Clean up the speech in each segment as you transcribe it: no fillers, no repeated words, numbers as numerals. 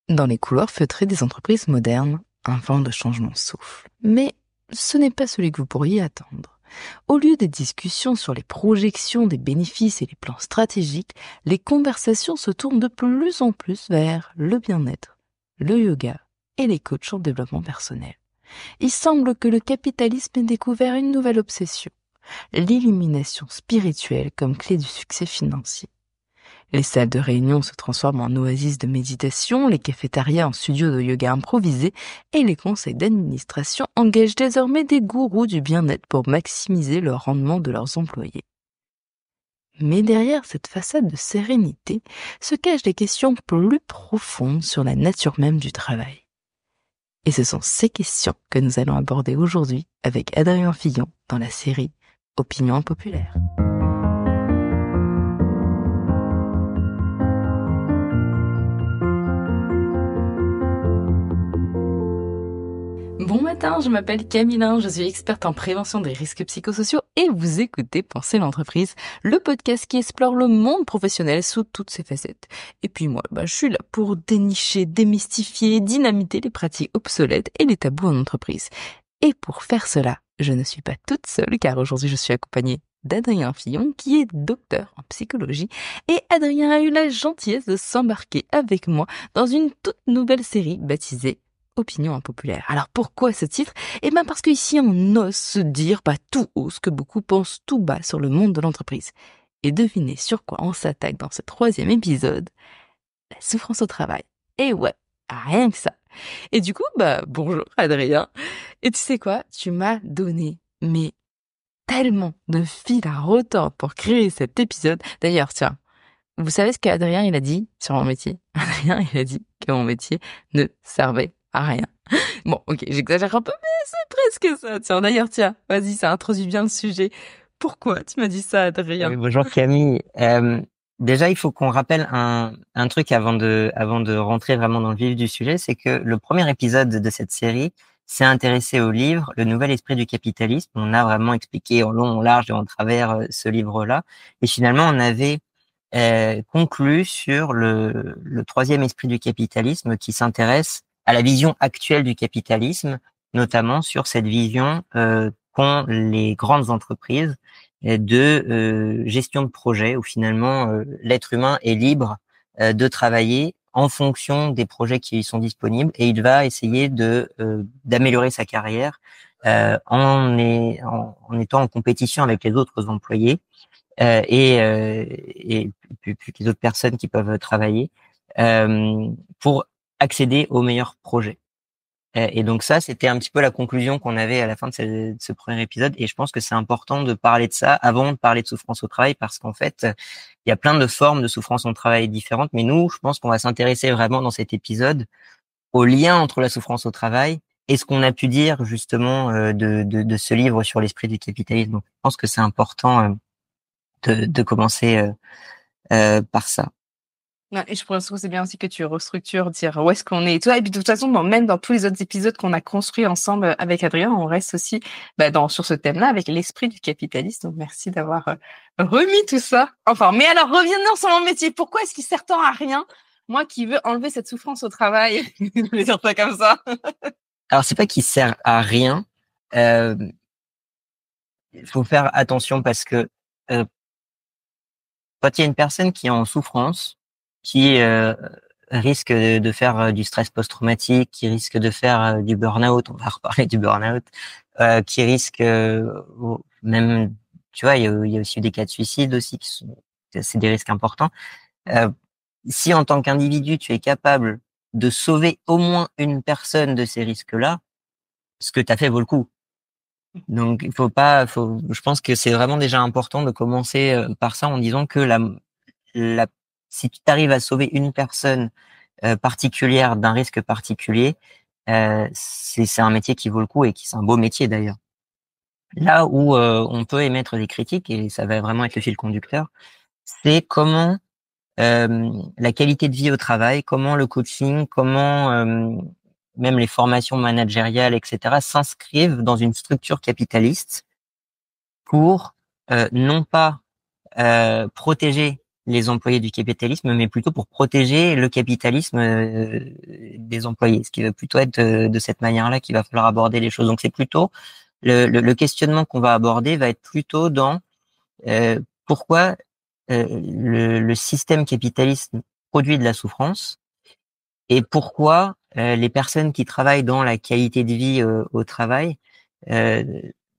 Dans les couloirs feutrés des entreprises modernes, un vent de changement souffle. Mais ce n'est pas celui que vous pourriez attendre. Au lieu des discussions sur les projections des bénéfices et les plans stratégiques, les conversations se tournent de plus en plus vers le bien-être, le yoga et les coachs en développement personnel. Il semble que le capitalisme ait découvert une nouvelle obsession, l'illumination spirituelle comme clé du succès financier. Les salles de réunion se transforment en oasis de méditation, les cafétérias en studios de yoga improvisés et les conseils d'administration engagent désormais des gourous du bien-être pour maximiser le rendement de leurs employés. Mais derrière cette façade de sérénité se cachent des questions plus profondes sur la nature même du travail. Et ce sont ces questions que nous allons aborder aujourd'hui avec Adrien Fillon dans la série Opinion populaire. Bon matin, je m'appelle Camille, je suis experte en prévention des risques psychosociaux et vous écoutez Penser l'entreprise, le podcast qui explore le monde professionnel sous toutes ses facettes. Et puis moi, je suis là pour dénicher, démystifier, dynamiter les pratiques obsolètes et les tabous en entreprise. Et pour faire cela, je ne suis pas toute seule car aujourd'hui je suis accompagnée d'Adrien Fillon qui est docteur en psychologie et Adrien a eu la gentillesse de s'embarquer avec moi dans une toute nouvelle série baptisée Opinion impopulaire. Alors pourquoi ce titre? Parce qu'ici on ose se dire tout haut ce que beaucoup pensent tout bas sur le monde de l'entreprise. Et devinez sur quoi on s'attaque dans ce 3e épisode? La souffrance au travail. Et ouais, rien que ça. Et du coup, bonjour Adrien. Et tu sais quoi? Tu m'as donné, mais tellement de fil à retordre pour créer cet épisode. D'ailleurs, tiens, vous savez ce qu'Adrien il a dit sur mon métier? Adrien il a dit que mon métier ne servait à rien. Bon, ok, j'exagère un peu, mais c'est presque ça. Tiens, vas-y, ça introduit bien le sujet. Pourquoi tu m'as dit ça, Adrien? Oui, bonjour Camille. Déjà, il faut qu'on rappelle un truc avant de rentrer vraiment dans le vif du sujet, c'est que le premier épisode de cette série s'est intéressé au livre Le Nouvel Esprit du Capitalisme. On a vraiment expliqué en long, en large et en travers ce livre-là. Et finalement, on avait conclu sur le troisième esprit du capitalisme qui s'intéresse à la vision actuelle du capitalisme, notamment sur cette vision qu'ont les grandes entreprises de gestion de projet où finalement l'être humain est libre de travailler en fonction des projets qui sont disponibles et il va essayer de d'améliorer sa carrière en étant en compétition avec les autres employés et puis les autres personnes qui peuvent travailler pour accéder aux meilleurs projets. Et donc ça, c'était un petit peu la conclusion qu'on avait à la fin de ce premier épisode. Et je pense que c'est important de parler de ça avant de parler de souffrance au travail, parce qu'en fait, il y a plein de formes de souffrance au travail différentes. Mais nous, je pense qu'on va s'intéresser vraiment dans cet épisode au lien entre la souffrance au travail et ce qu'on a pu dire justement de ce livre sur l'esprit du capitalisme. Donc, je pense que c'est important de commencer par ça. Ouais, et je pense que c'est bien aussi que tu restructures, dire où est-ce qu'on est et tout ça. Et puis de toute façon, même dans tous les autres épisodes qu'on a construits ensemble avec Adrien, on reste aussi sur ce thème-là avec l'esprit du capitalisme. Donc merci d'avoir remis tout ça. Enfin, mais alors revenons sur mon métier. Pourquoi est-ce qu'il sert tant à rien, moi qui veux enlever cette souffrance au travail? Je vais dire ça comme ça. Alors, c'est pas qu'il sert à rien. Il faut faire attention parce que euh, quand il y a une personne qui est en souffrance, qui risque de faire du stress post-traumatique, qui risque de faire du burn-out, on va reparler du burn-out, qui risque même, tu vois, il y a aussi des cas de suicide aussi c'est des risques importants. Euh, Si en tant qu'individu, tu es capable de sauver au moins une personne de ces risques-là, ce que tu as fait vaut le coup. Donc, il faut pas, je pense que c'est vraiment déjà important de commencer par ça en disant que la, si tu arrives à sauver une personne particulière d'un risque particulier, c'est un métier qui vaut le coup et qui c'est un beau métier d'ailleurs. Là où on peut émettre des critiques et ça va vraiment être le fil conducteur, c'est comment la qualité de vie au travail, comment le coaching, comment même les formations managériales, etc., s'inscrivent dans une structure capitaliste pour non pas protéger les employés du capitalisme, mais plutôt pour protéger le capitalisme des employés. Ce qui va plutôt être de cette manière-là qu'il va falloir aborder les choses. Donc c'est plutôt le questionnement qu'on va aborder va être plutôt dans pourquoi le système capitaliste produit de la souffrance et pourquoi les personnes qui travaillent dans la qualité de vie au travail euh,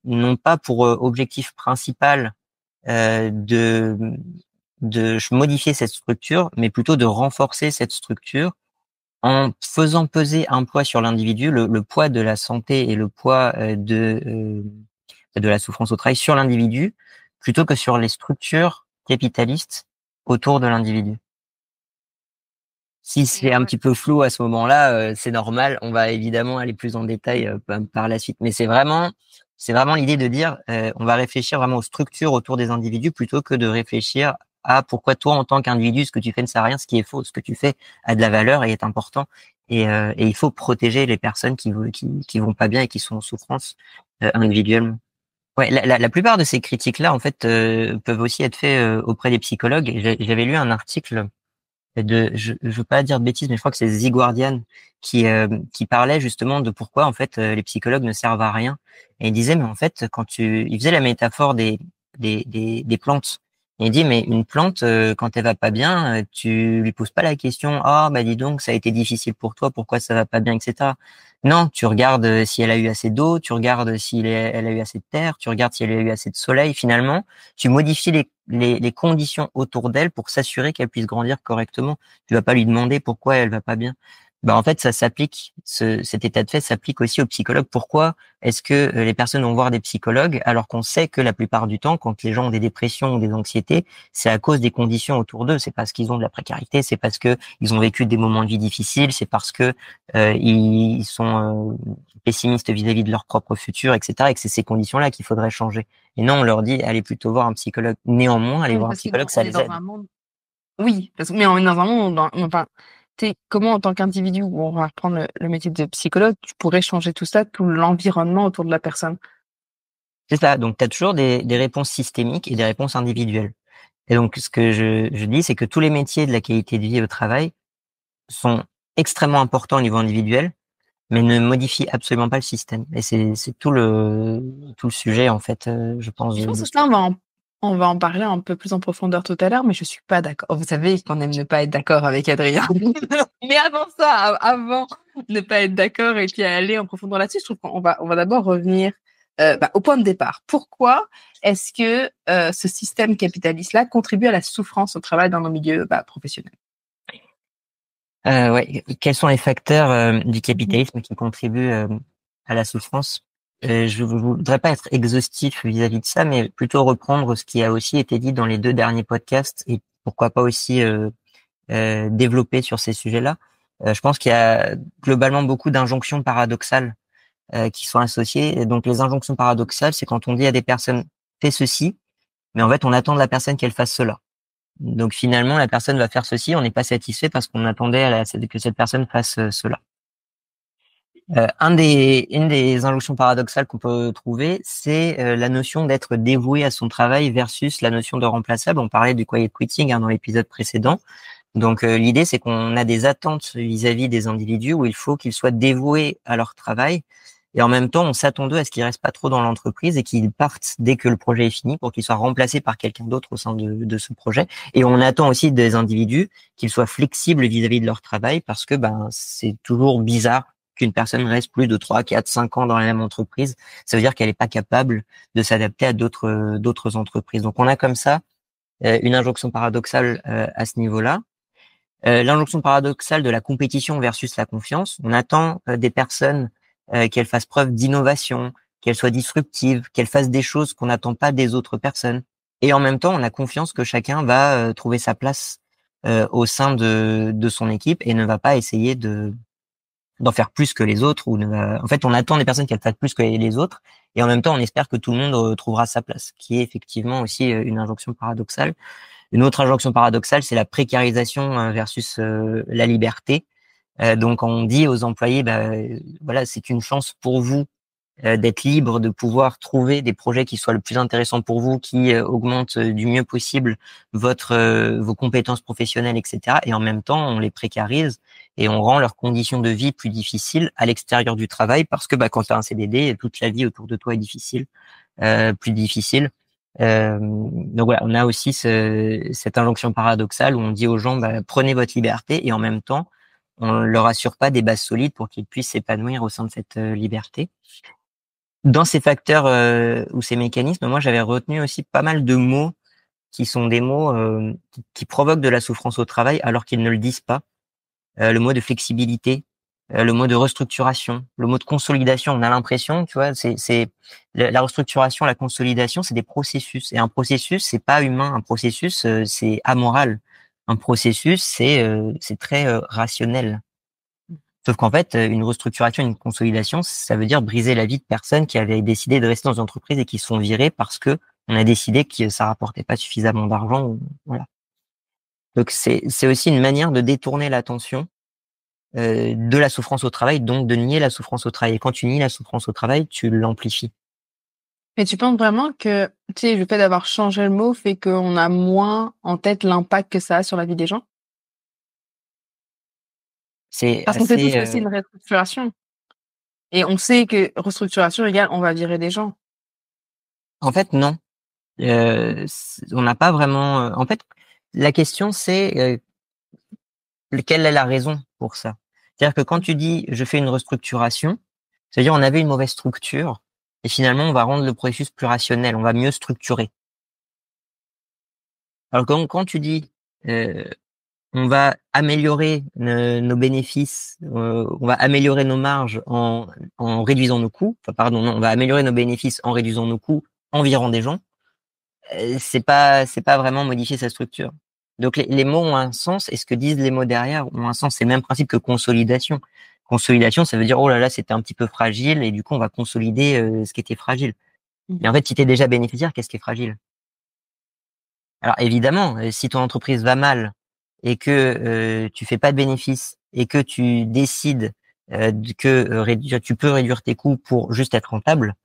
n'ont pas pour objectif principal de modifier cette structure, mais plutôt de renforcer cette structure en faisant peser un poids sur l'individu, le poids de la santé et le poids de la souffrance au travail sur l'individu, plutôt que sur les structures capitalistes autour de l'individu. Si c'est un petit peu flou à ce moment-là, c'est normal. On va évidemment aller plus en détail par la suite. Mais c'est vraiment l'idée de dire, on va réfléchir vraiment aux structures autour des individus plutôt que de réfléchir à pourquoi toi, en tant qu'individu, ce que tu fais ne sert à rien, ce qui est faux, ce que tu fais a de la valeur et est important. Et il faut protéger les personnes qui vont pas bien et qui sont en souffrance individuellement. Ouais, la plupart de ces critiques-là, en fait, peuvent aussi être faites auprès des psychologues. J'avais lu un article je veux pas dire de bêtises, mais je crois que c'est The Guardian qui parlait justement de pourquoi en fait les psychologues ne servent à rien. Et il disait mais en fait il faisait la métaphore des plantes. Et il dit mais une plante quand elle va pas bien, tu lui poses pas la question ah bah dis donc ça a été difficile pour toi, pourquoi ça va pas bien, etc. Non, tu regardes si elle a eu assez d'eau, tu regardes si elle a eu assez de terre, tu regardes si elle a eu assez de soleil. Finalement, tu modifies les conditions autour d'elle pour s'assurer qu'elle puisse grandir correctement. Tu vas pas lui demander pourquoi elle va pas bien. Bah en fait, ça s'applique. Cet état de fait s'applique aussi aux psychologues. Pourquoi est-ce que les personnes vont voir des psychologues alors qu'on sait que la plupart du temps, quand les gens ont des dépressions ou des anxiétés, c'est à cause des conditions autour d'eux. C'est parce qu'ils ont de la précarité, c'est parce que ils ont vécu des moments de vie difficiles, c'est parce que ils sont pessimistes vis-à-vis de leur propre futur, etc. Et que c'est ces conditions-là qu'il faudrait changer. Et non, on leur dit allez plutôt voir un psychologue. Néanmoins, aller Oui, voir un parce que psychologue, on ça est les dans aide. un monde. Oui, mais on est dans un monde, enfin, comment en tant qu'individu, ou on va reprendre le métier de psychologue, tu pourrais changer tout ça, tout l'environnement autour de la personne. C'est ça. Donc, tu as toujours des réponses systémiques et des réponses individuelles. Et donc, ce que je dis, c'est que tous les métiers de la qualité de vie au travail sont extrêmement importants au niveau individuel, mais ne modifient absolument pas le système. Et c'est tout le sujet, en fait, je pense. Je pense que ça, on va en parler un peu plus en profondeur tout à l'heure, mais je suis pas d'accord. Vous savez qu'on aime ne pas être d'accord avec Adrien. Mais avant ça, avant ne pas être d'accord et puis aller en profondeur là-dessus, je trouve qu'on va d'abord revenir au point de départ. Pourquoi est-ce que ce système capitaliste-là contribue à la souffrance au travail dans nos milieux professionnels? Ouais. Quels sont les facteurs du capitalisme qui contribuent à la souffrance? Je voudrais pas être exhaustif vis-à-vis de ça, mais plutôt reprendre ce qui a aussi été dit dans les 2 derniers podcasts et pourquoi pas aussi développer sur ces sujets-là. Je pense qu'il y a globalement beaucoup d'injonctions paradoxales qui sont associées. Et donc les injonctions paradoxales, c'est quand on dit à des personnes fais ceci, mais en fait on attend de la personne qu'elle fasse cela. Donc finalement, la personne va faire ceci, on n'est pas satisfait parce qu'on attendait que cette personne fasse cela. Une des injonctions paradoxales qu'on peut trouver, c'est la notion d'être dévoué à son travail versus la notion de remplaçable. On parlait du quiet quitting dans l'épisode précédent. Donc l'idée, c'est qu'on a des attentes vis-à-vis des individus où il faut qu'ils soient dévoués à leur travail. Et en même temps, on s'attend d'eux à ce qu'ils restent pas trop dans l'entreprise et qu'ils partent dès que le projet est fini pour qu'ils soient remplacés par quelqu'un d'autre au sein de ce projet. Et on attend aussi des individus qu'ils soient flexibles vis-à-vis de leur travail parce que c'est toujours bizarre qu'une personne reste plus de 3, 4, 5 ans dans la même entreprise. Ça veut dire qu'elle n'est pas capable de s'adapter à d'autres entreprises. Donc on a comme ça une injonction paradoxale à ce niveau-là. L'injonction paradoxale de la compétition versus la confiance. On attend des personnes qu'elles fassent preuve d'innovation, qu'elles soient disruptives, qu'elles fassent des choses qu'on n'attend pas des autres personnes. Et en même temps, on a confiance que chacun va trouver sa place au sein de son équipe et ne va pas essayer d'en faire plus que les autres. En fait, on attend des personnes qu'elles fassent plus que les autres et en même temps, on espère que tout le monde trouvera sa place, qui est effectivement aussi une injonction paradoxale. Une autre injonction paradoxale, c'est la précarisation versus la liberté. Donc on dit aux employés, voilà, c'est une chance pour vous d'être libre, de pouvoir trouver des projets qui soient le plus intéressants pour vous, qui augmentent du mieux possible vos compétences professionnelles, etc. Et en même temps, on les précarise et on rend leurs conditions de vie plus difficiles à l'extérieur du travail parce que quand tu as un CDD, toute la vie autour de toi est difficile, plus difficile. Donc voilà, on a aussi cette injonction paradoxale où on dit aux gens prenez votre liberté et en même temps on leur assure pas des bases solides pour qu'ils puissent s'épanouir au sein de cette liberté. Dans ces facteurs ou ces mécanismes, moi j'avais retenu aussi pas mal de mots qui sont des mots qui provoquent de la souffrance au travail alors qu'ils ne le disent pas. Le mot de flexibilité, le mot de restructuration, le mot de consolidation. On a l'impression, tu vois, c'est la restructuration, la consolidation, c'est des processus. Et un processus, c'est pas humain. Un processus, c'est amoral. Un processus, c'est très rationnel. Sauf qu'en fait, une restructuration, une consolidation, ça veut dire briser la vie de personnes qui avaient décidé de rester dans une entreprise et qui se sont virées parce que on a décidé que ça rapportait pas suffisamment d'argent. Voilà. Donc c'est aussi une manière de détourner l'attention de la souffrance au travail, donc de nier la souffrance au travail. Et quand tu nies la souffrance au travail, tu l'amplifies. Mais tu penses vraiment que, tu sais, le fait d'avoir changé le mot fait qu'on a moins en tête l'impact que ça a sur la vie des gens? C'est Parce qu'on sait tous assez. que c'est une restructuration et on sait que restructuration égale on va virer des gens. En fait, non. On n'a pas vraiment. En fait, la question c'est quelle est la raison pour ça. C'est-à-dire que quand tu dis je fais une restructuration, c'est-à-dire on avait une mauvaise structure et finalement on va rendre le processus plus rationnel, on va mieux structurer. Alors quand tu dis on va améliorer nos bénéfices, on va améliorer nos marges en réduisant nos coûts. Enfin, pardon, non, on va améliorer nos bénéfices en réduisant nos coûts, en virant des gens. C'est pas vraiment modifier sa structure. Donc les mots ont un sens et ce que disent les mots derrière ont un sens. C'est le même principe que consolidation. Consolidation, ça veut dire oh là là, c'était un petit peu fragile et du coup on va consolider ce qui était fragile. Mais en fait, si tu es déjà bénéficiaire, qu'est-ce qui est fragile? Alors évidemment, si ton entreprise va mal et que tu fais pas de bénéfices et que tu décides tu peux réduire tes coûts pour juste être rentable,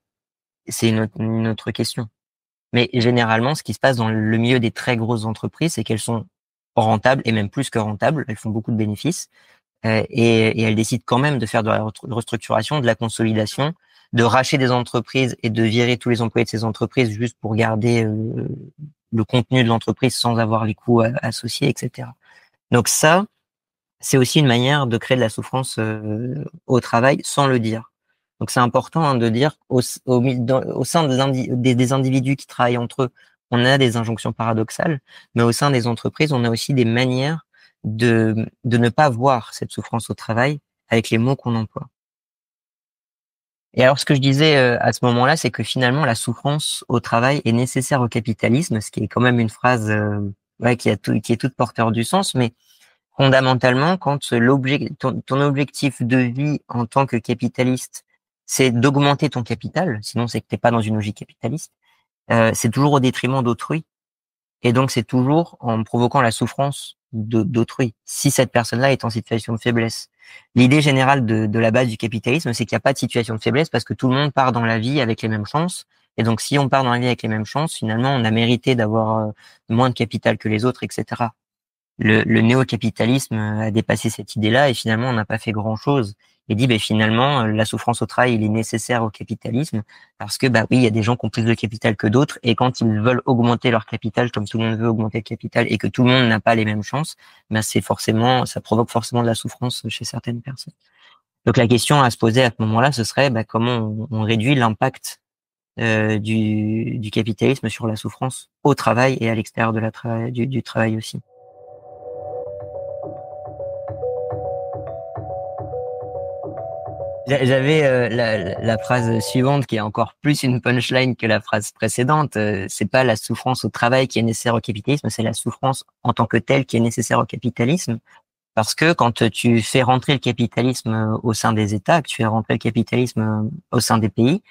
c'est une autre question. Mais généralement, ce qui se passe dans le milieu des très grosses entreprises, c'est qu'elles sont rentables et même plus que rentables. Elles font beaucoup de bénéfices et elles décident quand même de faire de la restructuration, de la consolidation, de racheter des entreprises et de virer tous les employés de ces entreprises juste pour garder le contenu de l'entreprise sans avoir les coûts associés, etc. Donc ça, c'est aussi une manière de créer de la souffrance au travail sans le dire. Donc c'est important de dire au sein des individus qui travaillent entre eux, on a des injonctions paradoxales, mais au sein des entreprises, on a aussi des manières de ne pas voir cette souffrance au travail avec les mots qu'on emploie. Et alors ce que je disais à ce moment-là, c'est que finalement la souffrance au travail est nécessaire au capitalisme, ce qui est quand même une phrase qui est toute porteur du sens, mais fondamentalement, quand ton objectif de vie en tant que capitaliste, c'est d'augmenter ton capital, sinon c'est que t'es pas dans une logique capitaliste, c'est toujours au détriment d'autrui. Et donc c'est toujours en provoquant la souffrance d'autrui, si cette personne-là est en situation de faiblesse. L'idée générale de la base du capitalisme, c'est qu'il n'y a pas de situation de faiblesse parce que tout le monde part dans la vie avec les mêmes chances. Et donc si on part dans la vie avec les mêmes chances, finalement on a mérité d'avoir moins de capital que les autres, etc. Le néo-capitalisme a dépassé cette idée-là et finalement on n'a pas fait grand-chose et dit finalement la souffrance au travail il est nécessaire au capitalisme parce que oui il y a des gens qui ont plus de capital que d'autres et quand ils veulent augmenter leur capital comme tout le monde veut augmenter le capital et que tout le monde n'a pas les mêmes chances, ça provoque forcément de la souffrance chez certaines personnes. Donc la question à se poser à ce moment-là ce serait comment on réduit l'impact du capitalisme sur la souffrance au travail et à l'extérieur de du travail aussi. J'avais la phrase suivante qui est encore plus une punchline que la phrase précédente. C'est pas la souffrance au travail qui est nécessaire au capitalisme, c'est la souffrance en tant que telle qui est nécessaire au capitalisme. Parce que quand tu fais rentrer le capitalisme au sein des États, que tu fais rentrer le capitalisme au sein des pays,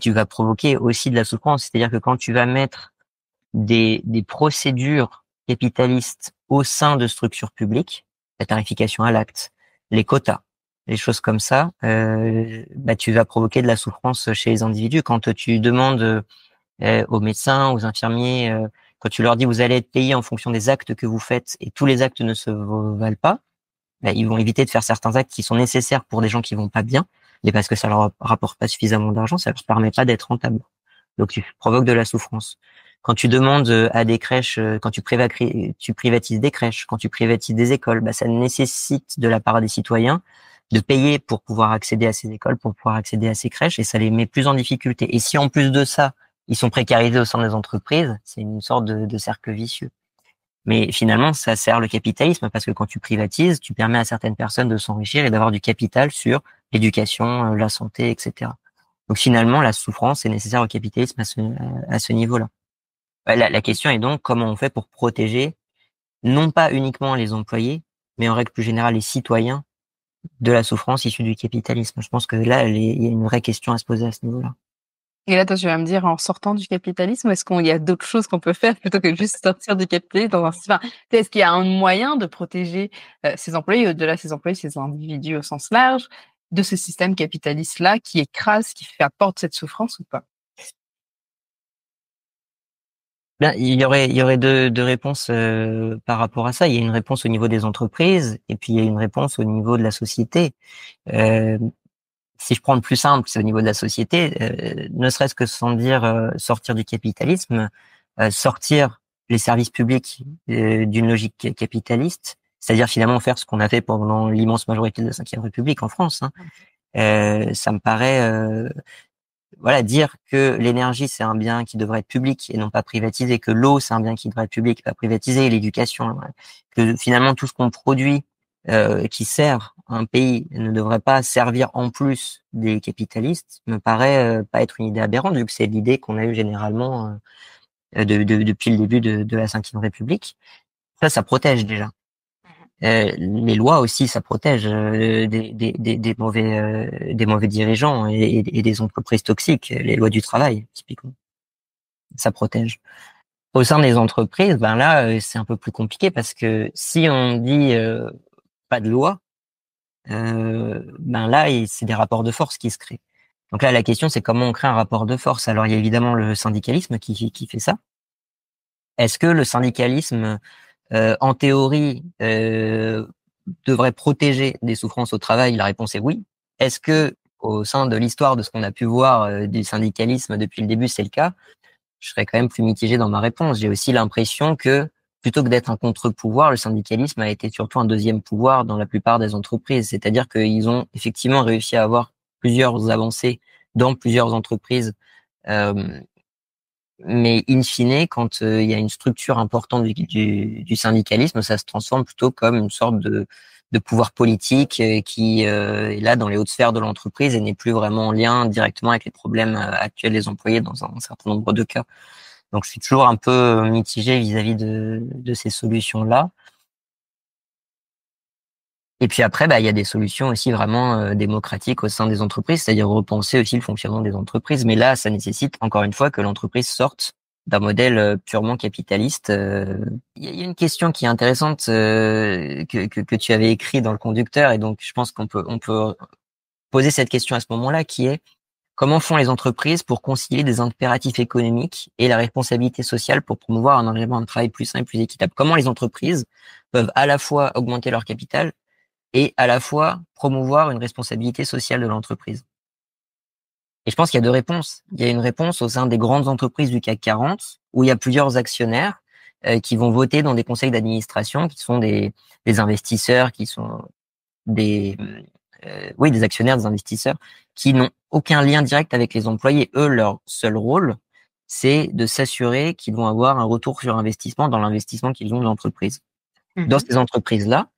tu vas provoquer aussi de la souffrance. C'est-à-dire que quand tu vas mettre des procédures capitalistes au sein de structures publiques, la tarification à l'acte, les quotas, les choses comme ça, tu vas provoquer de la souffrance chez les individus. Quand tu demandes aux médecins, aux infirmiers, quand tu leur dis vous allez être payé en fonction des actes que vous faites et tous les actes ne se valent pas, ils vont éviter de faire certains actes qui sont nécessaires pour des gens qui vont pas bien, mais parce que ça leur rapporte pas suffisamment d'argent, ça leur permet pas d'être rentable. Donc tu provoques de la souffrance. Quand tu demandes à des crèches, quand tu privatises des crèches, quand tu privatises des écoles, ça nécessite de la part des citoyens de payer pour pouvoir accéder à ces écoles, pour pouvoir accéder à ces crèches, et ça les met plus en difficulté. Et si en plus de ça, ils sont précarisés au sein des entreprises, c'est une sorte de cercle vicieux. Mais finalement, ça sert le capitalisme parce que quand tu privatises, tu permets à certaines personnes de s'enrichir et d'avoir du capital sur l'éducation, la santé, etc. Donc finalement, la souffrance est nécessaire au capitalisme à ce niveau-là. La question est donc comment on fait pour protéger non pas uniquement les employés, mais en règle plus générale les citoyens de la souffrance issue du capitalisme. Je pense que là, il y a une vraie question à se poser à ce niveau-là. Et là, toi, tu vas me dire en sortant du capitalisme, est-ce qu'il y a d'autres choses qu'on peut faire plutôt que juste sortir du capitalisme dans un enfin, est-ce qu'il y a un moyen de protéger, ses employés, au-delà de ses employés, ses individus au sens large, de ce système capitaliste-là qui écrase, qui fait apporte cette souffrance ou pas? Il y aurait deux réponses par rapport à ça. Il y a une réponse au niveau des entreprises et puis il y a une réponse au niveau de la société. Euh, Si je prends le plus simple, c'est au niveau de la société, ne serait-ce que sans dire sortir du capitalisme, sortir les services publics d'une logique capitaliste, c'est-à-dire finalement faire ce qu'on a fait pendant l'immense majorité de la Ve République en France. Hein. Ça me paraît, dire que l'énergie c'est un bien qui devrait être public et non pas privatisé, que l'eau c'est un bien qui devrait être public, pas privatisé, l'éducation, que finalement tout ce qu'on produit qui sert un pays ne devrait pas servir en plus des capitalistes, me paraît pas être une idée aberrante, vu que c'est l'idée qu'on a eue généralement depuis le début de la Ve République. Ça protège déjà. Les lois aussi, ça protège des mauvais dirigeants et des entreprises toxiques. Les lois du travail, typiquement, ça protège. Au sein des entreprises, là, c'est un peu plus compliqué parce que si on dit pas de loi, là, c'est des rapports de force qui se créent. Donc là, la question, c'est comment on crée un rapport de force. Alors, il y a évidemment le syndicalisme qui fait ça. Est-ce que le syndicalisme, en théorie, devrait protéger des souffrances au travail? La réponse est oui. Est-ce que, au sein de l'histoire de ce qu'on a pu voir du syndicalisme depuis le début, c'est le cas? Je serais quand même plus mitigé dans ma réponse. J'ai aussi l'impression que, plutôt que d'être un contre-pouvoir, le syndicalisme a été surtout un deuxième pouvoir dans la plupart des entreprises. C'est-à-dire qu'ils ont effectivement réussi à avoir plusieurs avancées dans plusieurs entreprises. Euh, mais in fine, quand il y a une structure importante du syndicalisme, ça se transforme plutôt comme une sorte de pouvoir politique qui est là dans les hautes sphères de l'entreprise et n'est plus vraiment en lien directement avec les problèmes actuels des employés dans un certain nombre de cas. Donc je suis toujours un peu mitigé vis-à-vis de ces solutions-là. Et puis après, il y a des solutions aussi vraiment démocratiques au sein des entreprises, c'est-à-dire repenser aussi le fonctionnement des entreprises. Mais là, ça nécessite encore une fois que l'entreprise sorte d'un modèle purement capitaliste. Il y a une question qui est intéressante que tu avais écrit dans le conducteur, et donc je pense qu'on peut poser cette question à ce moment-là, qui est comment font les entreprises pour concilier des impératifs économiques et la responsabilité sociale pour promouvoir un environnement de travail plus sain et plus équitable? Comment les entreprises peuvent à la fois augmenter leur capital et à la fois promouvoir une responsabilité sociale de l'entreprise? Et je pense qu'il y a deux réponses. Il y a une réponse au sein des grandes entreprises du CAC 40, où il y a plusieurs actionnaires qui vont voter dans des conseils d'administration, qui sont des investisseurs, qui sont des actionnaires, des investisseurs, qui n'ont aucun lien direct avec les employés. Eux, leur seul rôle, c'est de s'assurer qu'ils vont avoir un retour sur investissement dans l'investissement qu'ils ont de l'entreprise. Dans ces entreprises-là,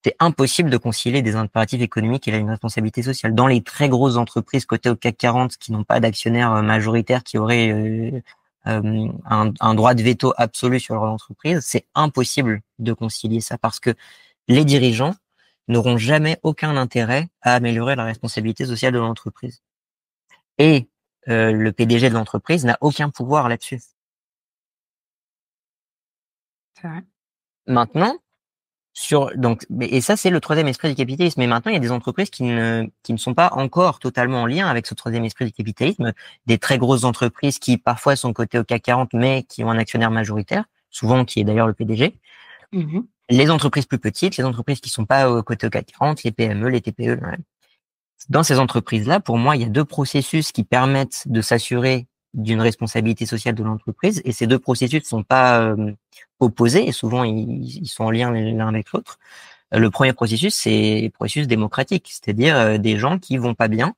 c'est impossible de concilier des impératifs économiques et une responsabilité sociale. Dans les très grosses entreprises cotées au CAC 40 qui n'ont pas d'actionnaires majoritaires, qui auraient un droit de veto absolu sur leur entreprise, c'est impossible de concilier ça parce que les dirigeants n'auront jamais aucun intérêt à améliorer la responsabilité sociale de l'entreprise. Et le PDG de l'entreprise n'a aucun pouvoir là-dessus. C'est vrai. Maintenant, Et ça, c'est le troisième esprit du capitalisme. Mais maintenant, il y a des entreprises qui ne sont pas encore totalement en lien avec ce troisième esprit du capitalisme. Des très grosses entreprises qui parfois sont cotées au CAC 40, mais qui ont un actionnaire majoritaire, souvent qui est d'ailleurs le PDG. Mhm. Les entreprises plus petites, les entreprises qui sont pas cotées au CAC 40, les PME, les TPE. Ouais. Dans ces entreprises-là, pour moi, il y a deux processus qui permettent de s'assurer d'une responsabilité sociale de l'entreprise, et ces deux processus ne sont pas opposés, et souvent ils sont en lien l'un avec l'autre. Le premier processus, c'est le processus démocratique, c'est-à-dire des gens qui vont pas bien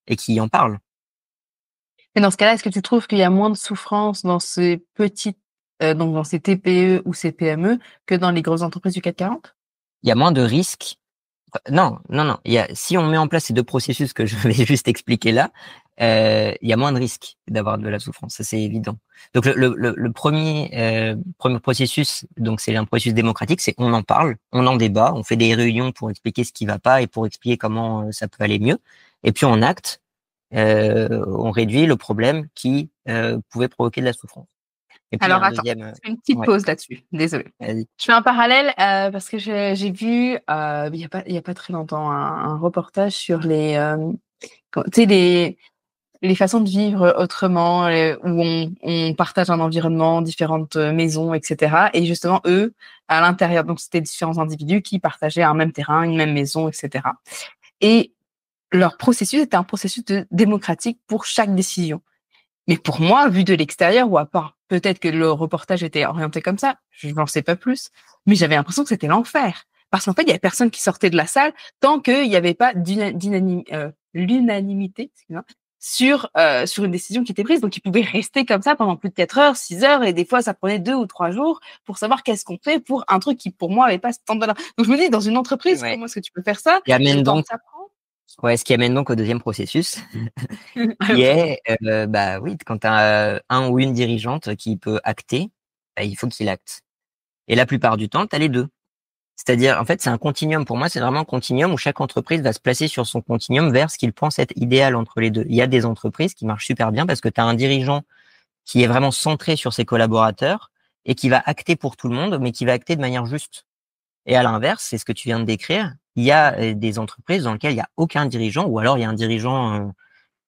et qui en parlent. Et dans ce cas-là, est-ce que tu trouves qu'il y a moins de souffrance dans ces petites, donc dans ces TPE ou ces PME que dans les grosses entreprises du CAC 40? Il y a moins de risques. Non, non, non. Si on met en place ces deux processus que je vais juste expliquer là, il y a moins de risques d'avoir de la souffrance, ça c'est évident. Donc le premier processus, donc c'est un processus démocratique, c'est on en parle, on en débat, on fait des réunions pour expliquer ce qui va pas et pour expliquer comment ça peut aller mieux. Et puis on acte, on réduit le problème qui pouvait provoquer de la souffrance. Et puis il y a Alors un attends, deuxième. je fais une petite Ouais, pause là-dessus, désolée. vas-y. Je fais un parallèle, parce que j'ai vu, il y a pas très longtemps un reportage sur les, tu sais les façons de vivre autrement, où on partage un environnement, différentes maisons, etc. Et justement, eux, à l'intérieur, donc c'était différents individus qui partageaient un même terrain, une même maison, etc. Et leur processus était un processus démocratique pour chaque décision. Mais pour moi, vu de l'extérieur, ou à part peut-être que le reportage était orienté comme ça, je n'en sais pas plus, mais j'avais l'impression que c'était l'enfer. Parce qu'en fait, il y avait personne qui sortait de la salle tant qu'il n'y avait pas l'unanimité, excuse-moi, sur une décision qui était prise. Donc, ils pouvaient rester comme ça pendant plus de 4 heures, 6 heures, et des fois, ça prenait 2 ou 3 jours pour savoir qu'est-ce qu'on fait pour un truc qui, pour moi, avait pas ce temps de valeur. Donc, je me dis, dans une entreprise, Ouais. comment est-ce que tu peux faire ça? Et Le amène temps donc, que ça prend? ce qui amène donc au deuxième processus, qui est, bah oui, quand tu as un ou une dirigeante qui peut acter, bah, il faut qu'il acte. Et la plupart du temps, tu as les deux. C'est-à-dire, en fait, c'est un continuum. Pour moi, c'est vraiment un continuum où chaque entreprise va se placer sur son continuum vers ce qu'il pense être idéal entre les deux. Il y a des entreprises qui marchent super bien parce que tu as un dirigeant qui est vraiment centré sur ses collaborateurs et qui va acter pour tout le monde, mais qui va acter de manière juste. Et à l'inverse, c'est ce que tu viens de décrire. Il y a des entreprises dans lesquelles il y a aucun dirigeant, ou alors il y a un dirigeant,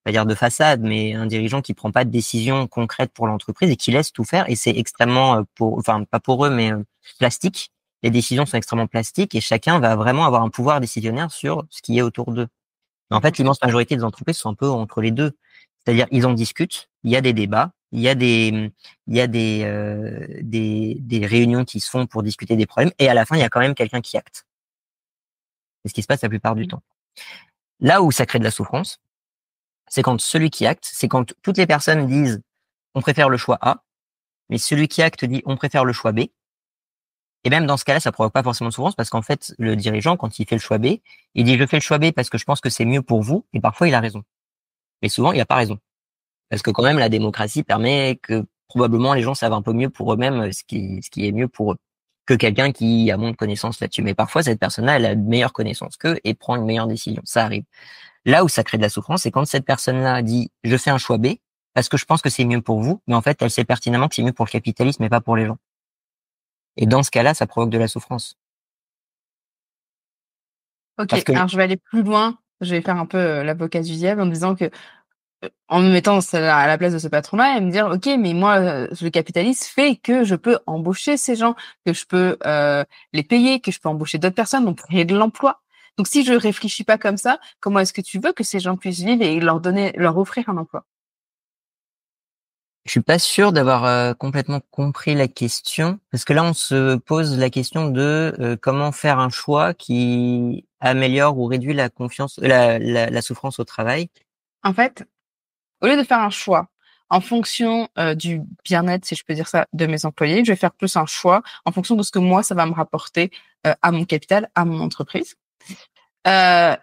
pas dire de façade, mais un dirigeant qui prend pas de décision concrète pour l'entreprise et qui laisse tout faire. Et c'est extrêmement, enfin pas pour eux, mais plastique. Les décisions sont extrêmement plastiques et chacun va vraiment avoir un pouvoir décisionnaire sur ce qui est autour d'eux. Mais en fait, l'immense majorité des entreprises sont un peu entre les deux. C'est-à-dire, ils en discutent, il y a des débats, il y a des réunions qui se font pour discuter des problèmes, et à la fin, il y a quand même quelqu'un qui acte. C'est ce qui se passe la plupart du temps. Là où ça crée de la souffrance, c'est quand celui qui acte, c'est quand toutes les personnes disent on préfère le choix A, mais celui qui acte dit on préfère le choix B. Et même dans ce cas-là, ça provoque pas forcément de souffrance parce qu'en fait, le dirigeant, quand il fait le choix B, il dit je fais le choix B parce que je pense que c'est mieux pour vous, et parfois il a raison. Mais souvent, il a pas raison. Parce que quand même, la démocratie permet que probablement les gens savent un peu mieux pour eux-mêmes ce qui est mieux pour eux que quelqu'un qui a moins de connaissances là-dessus. Mais parfois, cette personne-là, elle a de meilleures connaissances qu'eux et prend une meilleure décision. Ça arrive. Là où ça crée de la souffrance, c'est quand cette personne-là dit je fais un choix B parce que je pense que c'est mieux pour vous, mais en fait, elle sait pertinemment que c'est mieux pour le capitalisme et pas pour les gens. Et dans ce cas-là, ça provoque de la souffrance. Ok, Parce que alors je vais aller plus loin. Je vais faire un peu l'avocat du diable en disant que, en me mettant à la place de ce patron-là et me dire, ok, mais moi, le capitalisme fait que je peux embaucher ces gens, que je peux les payer, que je peux embaucher d'autres personnes, donc créer de l'emploi. Donc si je réfléchis pas comme ça, comment est-ce que tu veux que ces gens puissent vivre et leur offrir un emploi? je suis pas sûr d'avoir complètement compris la question, parce que là, on se pose la question de comment faire un choix qui améliore ou réduit la confiance, la souffrance au travail. En fait, au lieu de faire un choix en fonction du bien-être, si je peux dire ça, de mes employés, je vais faire plus un choix en fonction de ce que moi, ça va me rapporter à mon capital, à mon entreprise. Euh,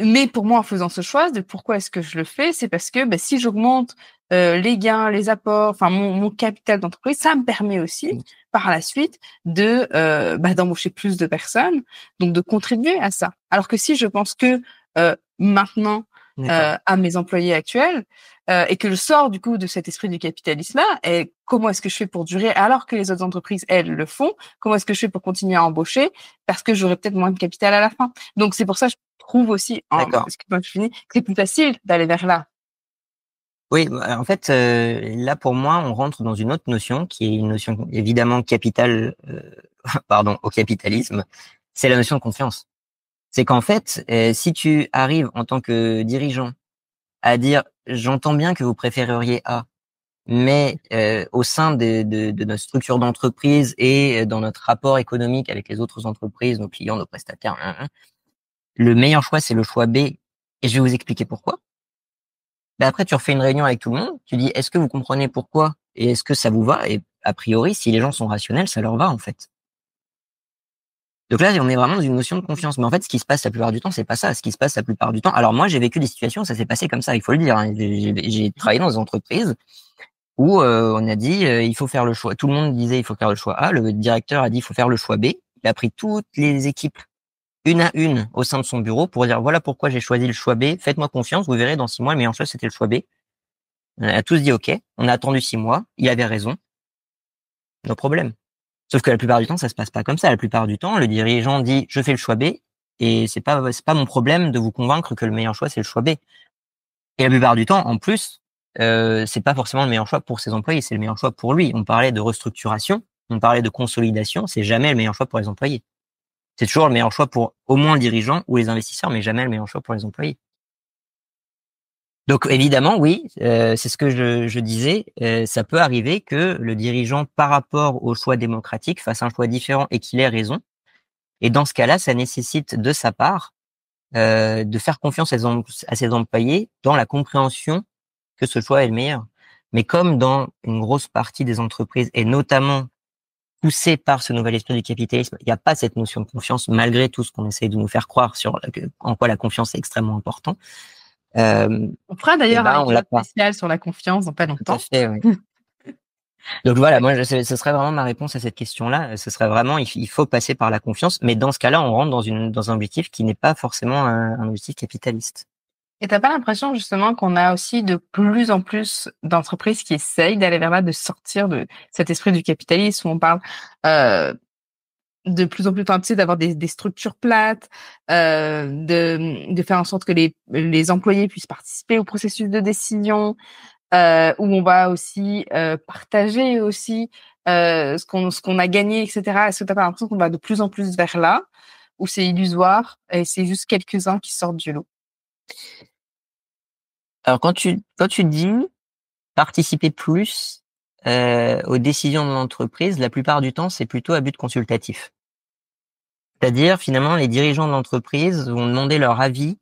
mais pour moi, en faisant ce choix, de pourquoi est-ce que je le fais, c'est parce que si j'augmente les gains, les apports, enfin mon capital d'entreprise, ça me permet aussi par la suite de d'embaucher plus de personnes, donc de contribuer à ça. Alors que si je pense que maintenant à mes employés actuels, et que je sors du coup de cet esprit du capitalisme-là, et comment est-ce que je fais pour durer alors que les autres entreprises, elles, le font? Comment est-ce que je fais pour continuer à embaucher? Parce que j'aurai peut-être moins de capital à la fin. Donc c'est pour ça que je trouve aussi, excuse-moi, je finis, que c'est plus facile d'aller vers là. Oui, en fait, là pour moi, on rentre dans une autre notion qui est une notion évidemment capitale, pardon, au capitalisme. C'est la notion de confiance. C'est qu'en fait, si tu arrives en tant que dirigeant à dire, j'entends bien que vous préféreriez A, mais au sein de notre structure d'entreprise et dans notre rapport économique avec les autres entreprises, nos clients, nos prestataires, le meilleur choix, c'est le choix B. Et je vais vous expliquer pourquoi. Ben après, tu refais une réunion avec tout le monde, tu dis, est-ce que vous comprenez pourquoi et est-ce que ça vous va? Et a priori, si les gens sont rationnels, ça leur va en fait. Donc là, on est vraiment dans une notion de confiance. Mais en fait, ce qui se passe la plupart du temps, c'est pas ça. Ce qui se passe la plupart du temps. Alors moi, j'ai vécu des situations où ça s'est passé comme ça, il faut le dire, hein. J'ai travaillé dans des entreprises où on a dit, il faut faire le choix. Tout le monde disait, il faut faire le choix A. Le directeur a dit, il faut faire le choix B. Il a pris toutes les équipes une à une au sein de son bureau pour dire, voilà pourquoi j'ai choisi le choix B. Faites-moi confiance, vous verrez dans 6 mois, le meilleur choix, c'était le choix B. On a tous dit OK. On a attendu 6 mois. Il avait raison. No problème. Sauf que la plupart du temps, ça se passe pas comme ça. La plupart du temps, le dirigeant dit, je fais le choix B, et c'est pas mon problème de vous convaincre que le meilleur choix, c'est le choix B. Et la plupart du temps, en plus, c'est pas forcément le meilleur choix pour ses employés, c'est le meilleur choix pour lui. On parlait de restructuration, on parlait de consolidation, c'est jamais le meilleur choix pour les employés. C'est toujours le meilleur choix pour au moins le dirigeant ou les investisseurs, mais jamais le meilleur choix pour les employés. Donc évidemment, oui, c'est ce que je disais, ça peut arriver que le dirigeant, par rapport au choix démocratique, fasse un choix différent et qu'il ait raison. Et dans ce cas-là, ça nécessite de sa part de faire confiance à ses employés dans la compréhension que ce choix est le meilleur. Mais comme dans une grosse partie des entreprises, et notamment poussé par ce nouvel esprit du capitalisme, il n'y a pas cette notion de confiance, malgré tout ce qu'on essaie de nous faire croire sur en quoi la confiance est extrêmement importante. On fera d'ailleurs un épisode spécial sur la confiance dans pas longtemps. Tout à fait, oui. Donc voilà, moi, ce serait vraiment ma réponse à cette question-là. Ce serait vraiment, il faut passer par la confiance, mais dans ce cas-là, on rentre dans un objectif qui n'est pas forcément un objectif capitaliste. Et t'as pas l'impression justement qu'on a aussi de plus en plus d'entreprises qui essayent d'aller vers là, de sortir de cet esprit du capitalisme où on parle de plus en plus, tu sais, d'avoir des structures plates, de faire en sorte que les employés puissent participer au processus de décision, où on va aussi partager aussi ce qu'on a gagné, etc. Est-ce que t'as pas l'impression qu'on va de plus en plus vers là, où c'est illusoire et c'est juste quelques-uns qui sortent du lot? Alors quand tu dis participer plus aux décisions de l'entreprise, la plupart du temps, c'est plutôt à but consultatif. C'est-à-dire, finalement, les dirigeants de l'entreprise vont demander leur avis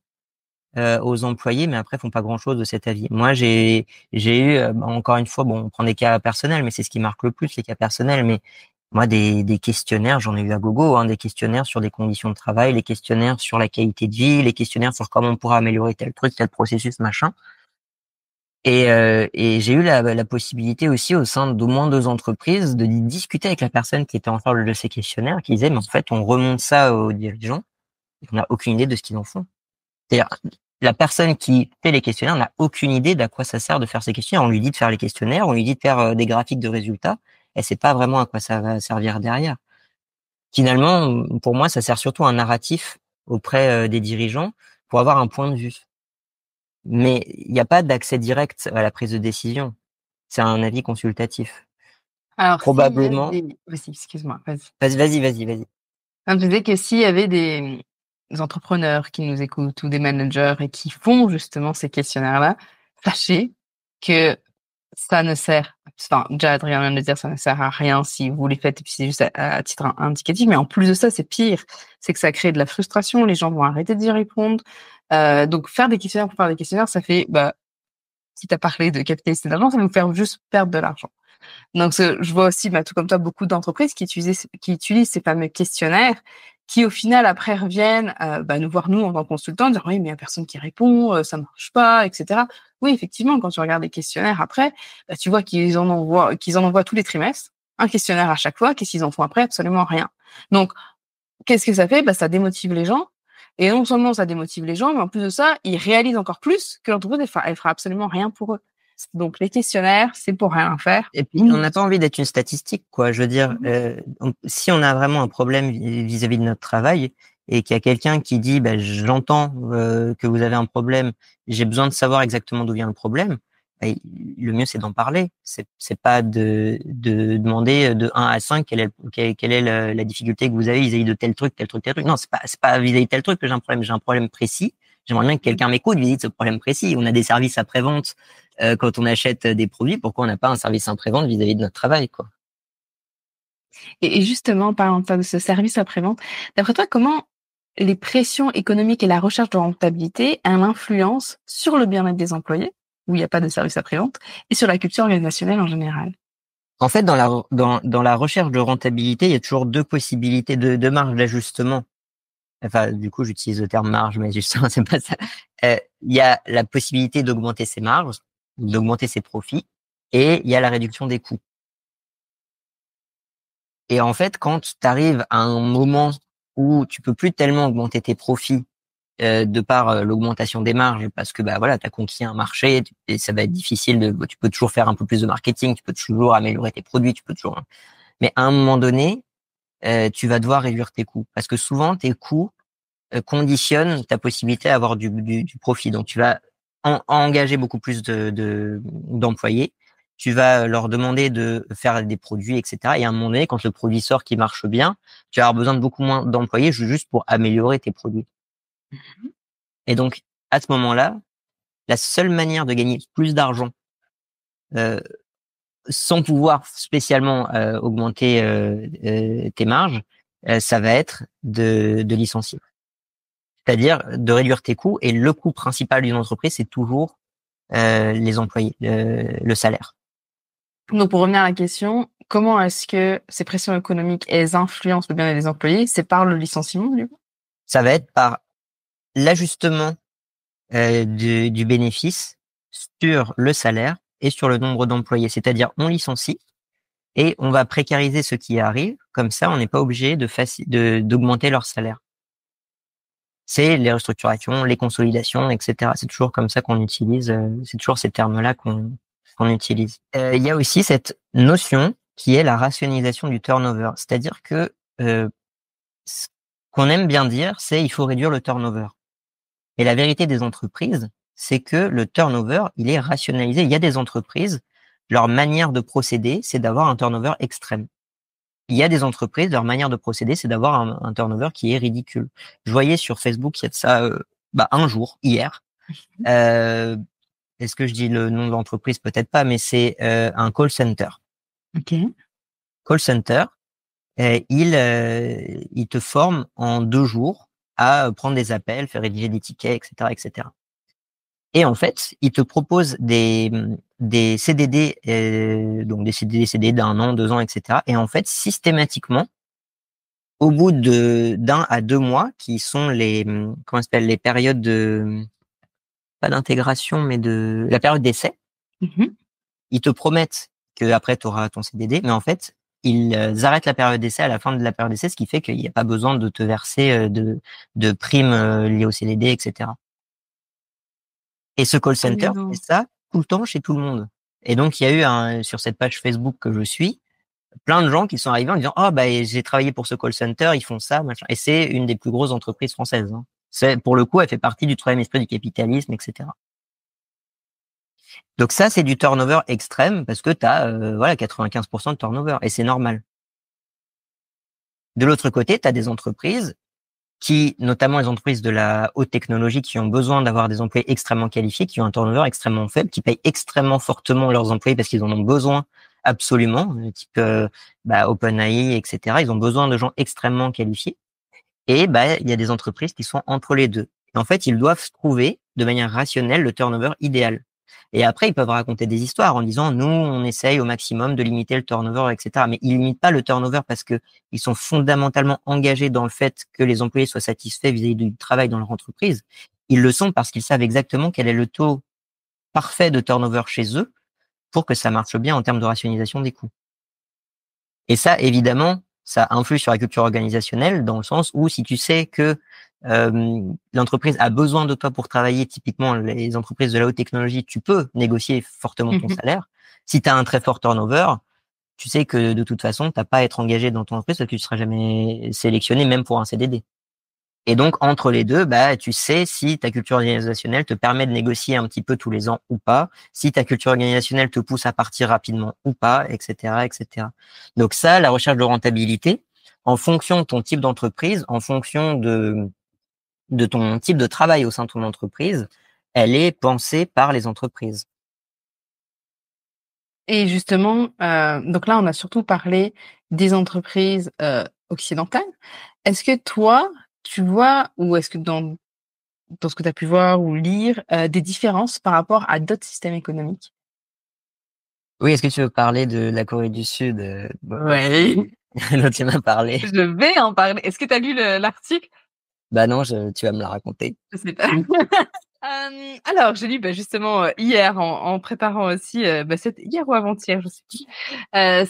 aux employés, mais après font pas grand-chose de cet avis. Moi, j'ai eu encore une fois, bon, on prend des cas personnels, mais c'est ce qui marque le plus les cas personnels. Mais moi, des questionnaires, j'en ai eu à gogo, hein, des questionnaires sur des conditions de travail, les questionnaires sur la qualité de vie, les questionnaires sur comment on pourra améliorer tel truc, tel processus, machin. Et j'ai eu la possibilité aussi au sein d'au moins 2 entreprises de discuter avec la personne qui était en charge de ces questionnaires, qui disait mais en fait on remonte ça aux dirigeants et on n'a aucune idée de ce qu'ils en font. C'est-à-dire la personne qui fait les questionnaires n'a aucune idée d'à quoi ça sert de faire ces questionnaires. On lui dit de faire les questionnaires, on lui dit de faire des graphiques de résultats, et sait pas vraiment à quoi ça va servir derrière. Finalement, pour moi, ça sert surtout à un narratif auprès des dirigeants pour avoir un point de vue. Mais il n'y a pas d'accès direct à la prise de décision. C'est un avis consultatif. Alors, Probablement. Vas-y, excuse-moi, vas-y. Vas-y. Je disais que s'il y avait des entrepreneurs qui nous écoutent ou des managers et qui font justement ces questionnaires-là, sachez que ça ne sert, enfin, déjà, Adrien vient de le dire, ça ne sert à rien si vous les faites et puis c'est juste à titre indicatif. Mais en plus de ça, c'est pire. C'est que ça crée de la frustration. Les gens vont arrêter d'y répondre. Donc, faire des questionnaires pour faire des questionnaires, ça fait, quitte à parler de capitalisme et d'argent, ça va vous faire juste perdre de l'argent. Donc, je vois aussi, tout comme toi, beaucoup d'entreprises qui utilisent ces fameux questionnaires qui, au final, après reviennent nous voir, nous, en tant que consultants, dire « Oui, mais il n'y a personne qui répond, ça marche pas, etc. » Oui, effectivement, quand tu regardes les questionnaires après, tu vois qu'ils en envoient tous les trimestres, un questionnaire à chaque fois. Qu'est-ce qu'ils en font après? Absolument rien. Donc, qu'est-ce que ça fait? Ça démotive les gens. Et non seulement ça démotive les gens, mais en plus de ça, ils réalisent encore plus que l'entreprise, elle fera absolument rien pour eux. Donc les questionnaires, c'est pour rien faire. Et puis, on n'a pas envie d'être une statistique, quoi. Je veux dire, si on a vraiment un problème vis-à-vis de notre travail et qu'il y a quelqu'un qui dit, bah, j'entends que vous avez un problème, j'ai besoin de savoir exactement d'où vient le problème, bah, le mieux c'est d'en parler. C'est pas de demander de 1 à 5 quelle est la difficulté que vous avez vis-à-vis de tel truc, tel truc, tel truc. Non, c'est pas vis-à-vis de tel truc que j'ai un problème précis. J'aimerais bien que quelqu'un m'écoute vis-à-vis de ce problème précis. On a des services après-vente quand on achète des produits, pourquoi on n'a pas un service après-vente vis-à-vis de notre travail, quoi. Et justement, parlant de ce service après-vente, d'après toi, comment les pressions économiques et la recherche de rentabilité ont l'influence sur le bien-être des employés, où il n'y a pas de service après-vente, et sur la culture organisationnelle en général? En fait, dans la recherche de rentabilité, il y a toujours deux possibilités de marge d'ajustement. Enfin, du coup, j'utilise le terme marge, mais justement, c'est pas ça. Il y a la possibilité d'augmenter ses marges, d'augmenter ses profits, et il y a la réduction des coûts. Et en fait, quand tu arrives à un moment où tu peux plus tellement augmenter tes profits de par l'augmentation des marges, parce que bah voilà, tu as conquis un marché et ça va être difficile tu peux toujours faire un peu plus de marketing, tu peux toujours améliorer tes produits, tu peux toujours. Mais à un moment donné, tu vas devoir réduire tes coûts parce que souvent tes coûts conditionnent ta possibilité d'avoir du profit. Donc tu vas engager beaucoup plus d'employés. Tu vas leur demander de faire des produits, etc. Et à un moment donné, quand le produit sort qui marche bien, tu vas avoir besoin de beaucoup moins d'employés juste pour améliorer tes produits. Et donc, à ce moment-là, la seule manière de gagner plus d'argent euh, sans pouvoir spécialement augmenter tes marges, ça va être de licencier. C'est-à-dire de réduire tes coûts. Et le coût principal d'une entreprise, c'est toujours les employés, le salaire. Donc, pour revenir à la question, comment est-ce que ces pressions économiques, elles influencent le bien-être des employés? C'est par le licenciement, du coup? Ça va être par l'ajustement du bénéfice sur le salaire et sur le nombre d'employés. C'est-à-dire, on licencie et on va précariser ceux qui arrivent. Comme ça, on n'est pas obligé d'augmenter leur salaire. C'est les restructurations, les consolidations, etc. C'est toujours comme ça qu'on utilise, c'est toujours ces termes-là qu'on utilise. Il y a aussi cette notion qui est la rationalisation du turnover. C'est-à-dire que ce qu'on aime bien dire, c'est il faut réduire le turnover. Et la vérité des entreprises, c'est que le turnover, il est rationalisé. Il y a des entreprises, leur manière de procéder, c'est d'avoir un turnover extrême. Il y a des entreprises, leur manière de procéder, c'est d'avoir un turnover qui est ridicule. Je voyais sur Facebook, il y a de ça un jour, hier. Est-ce que je dis le nom de l'entreprise? Peut-être pas, mais c'est un call center. Ok. Call center, il te forme en 2 jours à prendre des appels, faire rédiger des tickets, etc., etc. Et en fait, il te propose des CDD, donc des CDD d'un an, 2 ans, etc. Et en fait, systématiquement, au bout d'1 à 2 mois, qui sont comment ça s'appelle, les périodes pas d'intégration, mais la période d'essai, ils te promettent que après tu auras ton CDD, mais en fait, ils arrêtent la période d'essai à la fin de la période d'essai, ce qui fait qu'il n'y a pas besoin de te verser de primes liées au CDD, etc. Et ce call Ah oui, center non. fait ça tout le temps chez tout le monde. Et donc, il y a eu sur cette page Facebook que je suis, plein de gens qui sont arrivés en disant, oh, bah, j'ai travaillé pour ce call center, ils font ça, machin. Et c'est une des plus grosses entreprises françaises, hein. Pour le coup, elle fait partie du troisième esprit du capitalisme, etc. Donc ça, c'est du turnover extrême parce que tu as 95% de turnover et c'est normal. De l'autre côté, tu as des entreprises qui, notamment les entreprises de la haute technologie, qui ont besoin d'avoir des employés extrêmement qualifiés, qui ont un turnover extrêmement faible, qui payent extrêmement fortement leurs employés parce qu'ils en ont besoin absolument, type OpenAI, etc. Ils ont besoin de gens extrêmement qualifiés. Et il y a des entreprises qui sont entre les deux. Et en fait, ils doivent trouver de manière rationnelle le turnover idéal. Et après, ils peuvent raconter des histoires en disant, nous, on essaye au maximum de limiter le turnover, etc. Mais ils limitent pas le turnover parce que ils sont fondamentalement engagés dans le fait que les employés soient satisfaits vis-à-vis du travail dans leur entreprise. Ils le sont parce qu'ils savent exactement quel est le taux parfait de turnover chez eux pour que ça marche bien en termes de rationalisation des coûts. Et ça, évidemment, ça influe sur la culture organisationnelle dans le sens où si tu sais que l'entreprise a besoin de toi pour travailler, typiquement les entreprises de la haute technologie, tu peux négocier fortement ton salaire. Si tu as un très fort turnover, tu sais que de toute façon, t'as pas à être engagé dans ton entreprise parce que tu seras jamais sélectionné, même pour un CDD. Et donc, entre les deux, bah, tu sais si ta culture organisationnelle te permet de négocier un petit peu tous les ans ou pas, si ta culture organisationnelle te pousse à partir rapidement ou pas, etc., etc. Donc ça, la recherche de rentabilité, en fonction de ton type d'entreprise, en fonction de ton type de travail au sein de ton entreprise, elle est pensée par les entreprises. Et justement, donc là, on a surtout parlé des entreprises occidentales. Est-ce que toi, tu vois, ou est-ce que dans ce que tu as pu voir ou lire, des différences par rapport à d'autres systèmes économiques? Oui, est-ce que tu veux parler de la Corée du Sud, Ouais, dont tu m'as parlé? je vais en parler. Est-ce que tu as lu l'article? Bah non, tu vas me la raconter. Je sais pas. Alors, j'ai lu, bah, justement, hier en préparant aussi, bah, hier ou avant-hier, je sais plus,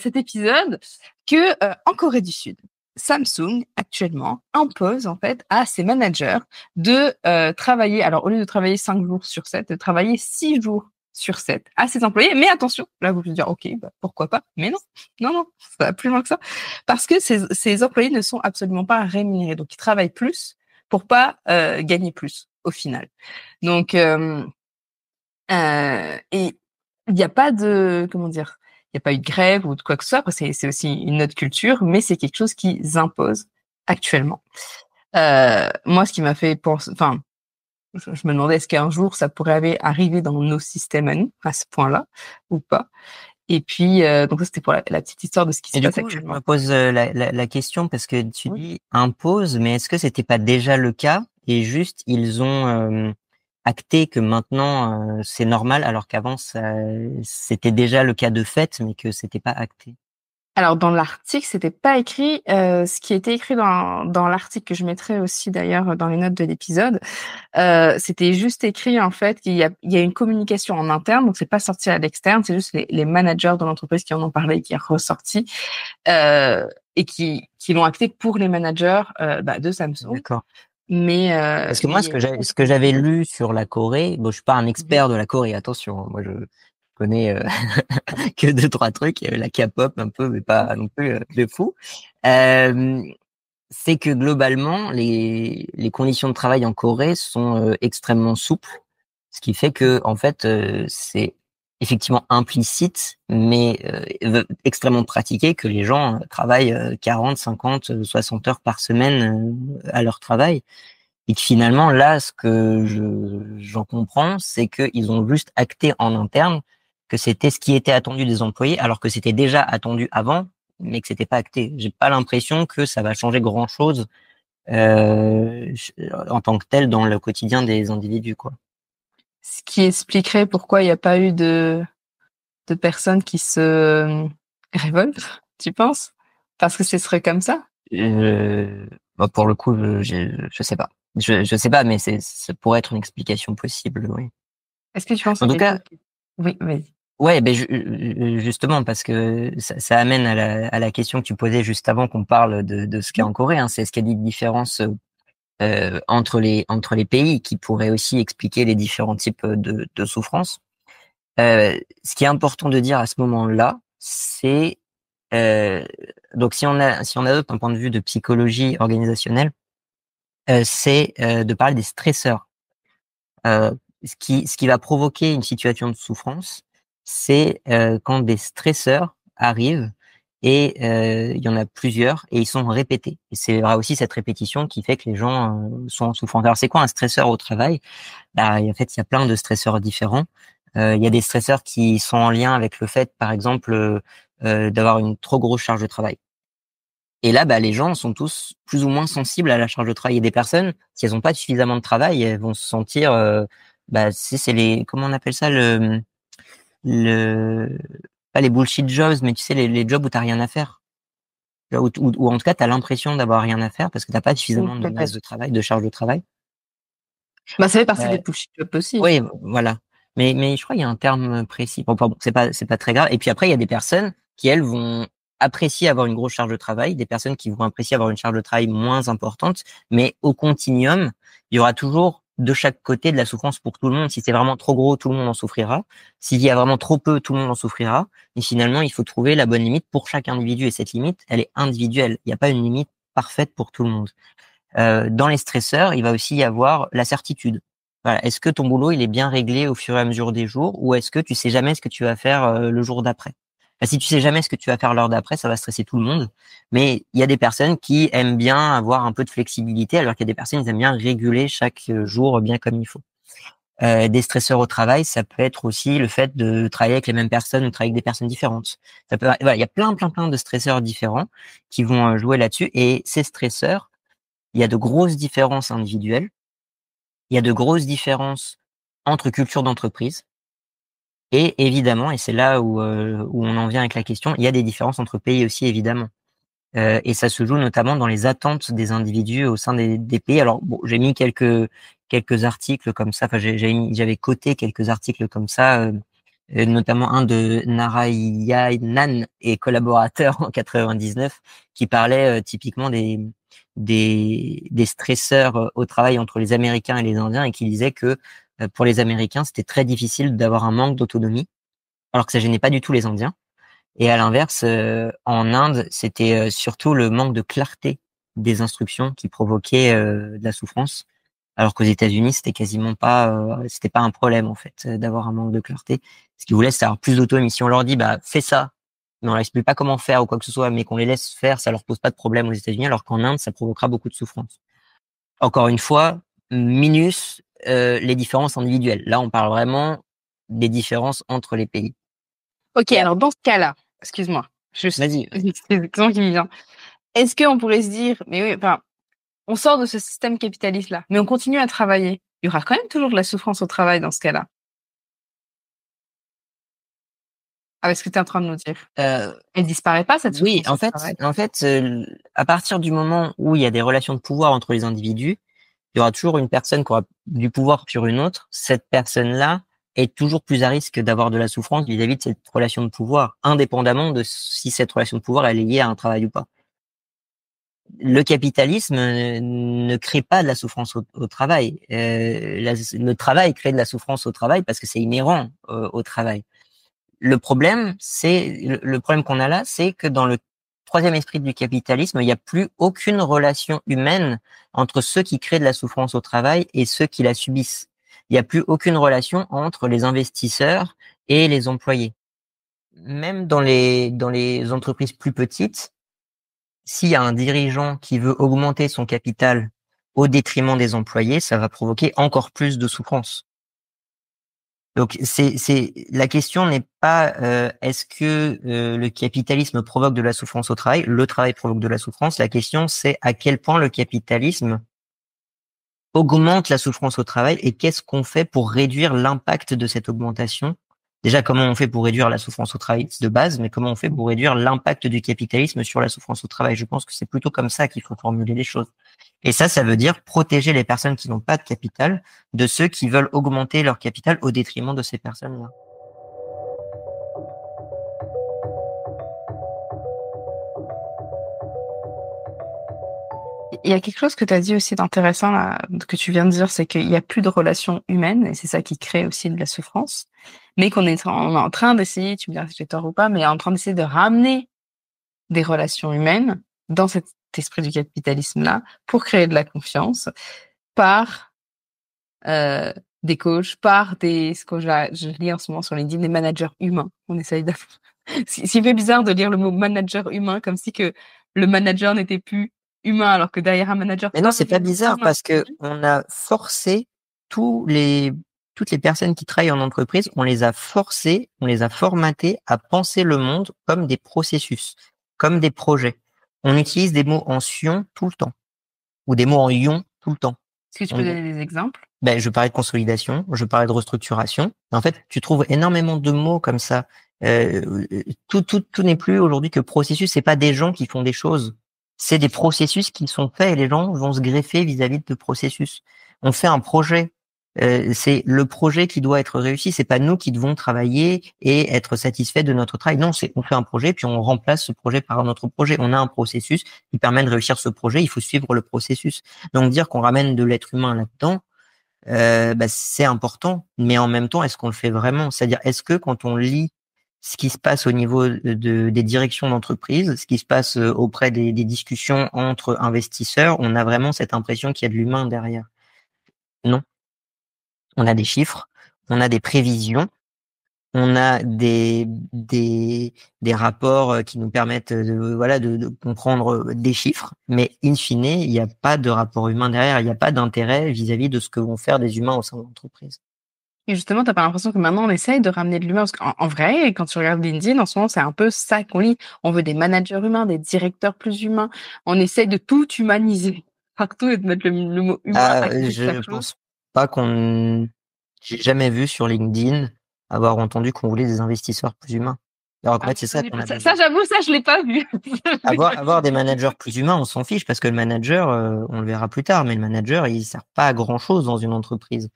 cet épisode que, en Corée du Sud, Samsung, actuellement, impose, en fait, à ses managers de, travailler alors au lieu de travailler 5 jours sur 7, de travailler 6 jours sur 7 à ses employés. Mais attention, là, vous pouvez dire: «OK, bah, pourquoi pas?» Mais non, non, non, ça va plus loin que ça. Parce que ces employés ne sont absolument pas rémunérés. Donc ils travaillent plus pour pas, gagner plus, au final. Donc, et il n'y a pas de comment dire? Il y a pas eu de grève ou de quoi que ce soit. Après c'est aussi une autre culture, mais c'est quelque chose qu'ils imposent actuellement. Moi, ce qui m'a fait penser enfin, je me demandais est-ce qu'un jour ça pourrait arriver dans nos systèmes à nous, à ce point-là, ou pas? Et puis, donc ça, c'était pour la petite histoire de ce qui se Et du passe coup, je actuellement. me pose la question parce que tu Oui. dis impose, mais est-ce que c'était pas déjà le cas et juste ils ont acté que maintenant c'est normal alors qu'avant c'était déjà le cas de fait, mais que c'était pas acté. Alors dans l'article, c'était pas écrit, ce qui était écrit dans l'article que je mettrai aussi d'ailleurs dans les notes de l'épisode, c'était juste écrit en fait qu'il y a une communication en interne, donc c'est pas sorti à l'externe, c'est juste les managers de l'entreprise qui en ont parlé et qui est ressorti, et qui l'ont acté pour les managers, bah, de Samsung. D'accord. Parce que Mais moi, il y a une ce que j'avais communication. lu sur la Corée, bon, je suis pas un Mmh. expert de la Corée, attention, hein, moi je connais que deux trois trucs, la K-pop un peu, mais pas non plus de fou. Euh, c'est que globalement, les conditions de travail en Corée sont extrêmement souples, ce qui fait que en fait, c'est effectivement implicite, mais extrêmement pratiqué que les gens travaillent 40, 50, 60 heures par semaine à leur travail. Et que finalement, là, ce que j'en comprends, c'est qu'ils ont juste acté en interne que c'était ce qui était attendu des employés, alors que c'était déjà attendu avant, mais que c'était pas acté. J'ai pas l'impression que ça va changer grand-chose euh, en tant que tel dans le quotidien des individus, quoi. Ce qui expliquerait pourquoi il y a pas eu de personnes qui se, révoltent, tu penses? Parce que ce serait comme ça? Euh, pour le coup, je sais pas. Je sais pas, mais ça pourrait être une explication possible, oui. Est-ce que tu penses En à tout quelque cas, chose qui oui, vas-y. ouais, ben justement parce que ça amène à la question que tu posais juste avant qu'on parle de ce qu'il y a Mmh. en Corée. Hein, c'est ce qu'il y a de différence entre les pays qui pourrait aussi expliquer les différents types de souffrance. Ce qui est important de dire à ce moment-là, c'est euh, donc si on adopte un point de vue de psychologie organisationnelle, c'est de parler des stresseurs. Ce qui va provoquer une situation de souffrance, c'est quand des stresseurs arrivent et il y en a plusieurs et ils sont répétés. Et c'est vrai aussi cette répétition qui fait que les gens sont en souffrance. Alors c'est quoi un stresseur au travail? Bah, en fait, il y a plein de stresseurs différents. Il y a des stresseurs qui sont en lien avec le fait, par exemple, d'avoir une trop grosse charge de travail. Et là, bah, les gens sont tous plus ou moins sensibles à la charge de travail. Et des personnes, si elles n'ont pas suffisamment de travail, elles vont se sentir, bah, c'est les, comment on appelle ça, le, pas les bullshit jobs, mais tu sais, les jobs où t'as rien à faire. Ou en tout cas, t'as l'impression d'avoir rien à faire parce que t'as pas Mmh, suffisamment de masse peut-être. de travail, de charge de travail. Bah, ça fait partie des Euh, bullshit jobs aussi. oui, voilà. Mais je crois qu'il y a un terme précis. Bon, pardon, c'est pas très grave. Et puis après, il y a des personnes qui, elles, vont apprécient avoir une grosse charge de travail, des personnes qui vont apprécier avoir une charge de travail moins importante, mais au continuum, il y aura toujours de chaque côté de la souffrance pour tout le monde. Si c'est vraiment trop gros, tout le monde en souffrira. S'il y a vraiment trop peu, tout le monde en souffrira. Et finalement, il faut trouver la bonne limite pour chaque individu. Et cette limite, elle est individuelle. Il n'y a pas une limite parfaite pour tout le monde. Dans les stresseurs, il va aussi y avoir la certitude. Voilà. Est-ce que ton boulot, il est bien réglé au fur et à mesure des jours, ou est-ce que tu sais jamais ce que tu vas faire le jour d'après? Si tu sais jamais ce que tu vas faire l'heure d'après, ça va stresser tout le monde. Mais il y a des personnes qui aiment bien avoir un peu de flexibilité, alors qu'il y a des personnes qui aiment bien réguler chaque jour bien comme il faut. Des stresseurs au travail, ça peut être aussi le fait de travailler avec les mêmes personnes ou travailler avec des personnes différentes. Ça peut, voilà, il y a plein de stresseurs différents qui vont jouer là-dessus. Et ces stresseurs, il y a de grosses différences individuelles. Il y a de grosses différences entre cultures d'entreprise. Et évidemment, et c'est là où on en vient avec la question, il y a des différences entre pays aussi, évidemment. Et ça se joue notamment dans les attentes des individus au sein des pays. Alors, bon, j'ai mis quelques articles comme ça. Enfin, j'avais coté quelques articles comme ça, notamment un de Narayanan et collaborateur en 99, qui parlait typiquement des stresseurs au travail entre les Américains et les Indiens, et qui disait que pour les Américains, c'était très difficile d'avoir un manque d'autonomie, alors que ça gênait pas du tout les Indiens. Et à l'inverse, en Inde, c'était surtout le manque de clarté des instructions qui provoquait de la souffrance, alors qu'aux États-Unis, c'était pas un problème en fait d'avoir un manque de clarté. Ce qu'ils voulaient, c'est avoir plus d'autonomie. Si on leur dit, bah fais ça, mais on leur explique pas comment faire ou quoi que ce soit, mais qu'on les laisse faire, ça leur pose pas de problème aux États-Unis, alors qu'en Inde, ça provoquera beaucoup de souffrance. Encore une fois, minus les différences individuelles. Là, on parle vraiment des différences entre les pays. Ok, alors dans ce cas-là, excuse-moi, Vas-y. c'est l'exemple qui me vient. Est-ce qu'on pourrait se dire, mais oui, enfin, on sort de ce système capitaliste-là, mais on continue à travailler. Il y aura quand même toujours de la souffrance au travail dans ce cas-là. Ah, ce que tu es en train de nous dire. Elle disparaît pas, cette souffrance Oui, au travail. en fait, à partir du moment où il y a des relations de pouvoir entre les individus, il y aura toujours une personne qui aura du pouvoir sur une autre. Cette personne-là est toujours plus à risque d'avoir de la souffrance vis-à-vis de cette relation de pouvoir, indépendamment de si cette relation de pouvoir elle est liée à un travail ou pas. Le capitalisme ne crée pas de la souffrance au travail. Le travail crée de la souffrance au travail parce que c'est inhérent au travail. Le problème qu'on a là, c'est que dans le troisième esprit du capitalisme, il n'y a plus aucune relation humaine entre ceux qui créent de la souffrance au travail et ceux qui la subissent. Il n'y a plus aucune relation entre les investisseurs et les employés. Même dans les entreprises plus petites, s'il y a un dirigeant qui veut augmenter son capital au détriment des employés, ça va provoquer encore plus de souffrance. Donc la question n'est pas est-ce que le capitalisme provoque de la souffrance au travail, le travail provoque de la souffrance. La question c'est à quel point le capitalisme augmente la souffrance au travail et qu'est-ce qu'on fait pour réduire l'impact de cette augmentation. Déjà, comment on fait pour réduire la souffrance au travail de base, mais comment on fait pour réduire l'impact du capitalisme sur la souffrance au travail. Je pense que c'est plutôt comme ça qu'il faut formuler les choses. Et ça veut dire protéger les personnes qui n'ont pas de capital de ceux qui veulent augmenter leur capital au détriment de ces personnes-là. Il y a quelque chose que tu as dit aussi d'intéressant, là, que tu viens de dire, c'est qu'il n'y a plus de relations humaines, et c'est ça qui crée aussi de la souffrance, mais on est en train d'essayer, tu me diras si j'ai tort ou pas, mais en train d'essayer de ramener des relations humaines dans cet esprit du capitalisme-là pour créer de la confiance par des coachs, par ce que je lis en ce moment sur LinkedIn, des managers humains. On essaye de... C'est fait bizarre de lire le mot manager humain comme si que le manager n'était plus humain alors que derrière un manager... Mais non, c'est pas bizarre parce que on a forcé toutes les personnes qui travaillent en entreprise, on les a forcées, on les a formatées à penser le monde comme des processus, comme des projets. On utilise des mots en sion tout le temps ou des mots en ion tout le temps. Est-ce que tu peux donner des exemples? Je parlais de consolidation, je parlais de restructuration. En fait, tu trouves énormément de mots comme ça. Tout n'est plus aujourd'hui que processus. C'est pas des gens qui font des choses. C'est des processus qui sont faits et les gens vont se greffer vis-à-vis de processus. On fait un projet C'est le projet qui doit être réussi. C'est pas nous qui devons travailler et être satisfaits de notre travail. Non, c'est on fait un projet puis on remplace ce projet par un autre projet. On a un processus qui permet de réussir ce projet. Il faut suivre le processus. Donc dire qu'on ramène de l'être humain là-dedans, c'est important. Mais en même temps, est-ce qu'on le fait vraiment? C'est-à-dire, est-ce que quand on lit ce qui se passe au niveau des directions d'entreprise, ce qui se passe auprès des discussions entre investisseurs, on a vraiment cette impression qu'il y a de l'humain derrière? Non. On a des chiffres, on a des prévisions, on a des rapports qui nous permettent de comprendre des chiffres, mais in fine, il n'y a pas de rapport humain derrière, il n'y a pas d'intérêt vis-à-vis de ce que vont faire des humains au sein de l'entreprise. Et justement, t'as pas l'impression que maintenant on essaye de ramener de l'humain? Parce qu'en vrai, quand tu regardes LinkedIn, en ce moment, c'est un peu ça qu'on lit. On veut des managers humains, des directeurs plus humains. On essaye de tout humaniser partout et de mettre le mot humain à côté de Je chaque chose. pense pas qu'on j'ai jamais vu sur LinkedIn avoir entendu qu'on voulait des investisseurs plus humains. Alors qu'en Ah, fait, c'est ça qu'on a ça, besoin. j'avoue, ça, je l'ai pas vu. Avoir des managers plus humains, on s'en fiche parce que le manager, on le verra plus tard, mais le manager, il sert pas à grand chose dans une entreprise.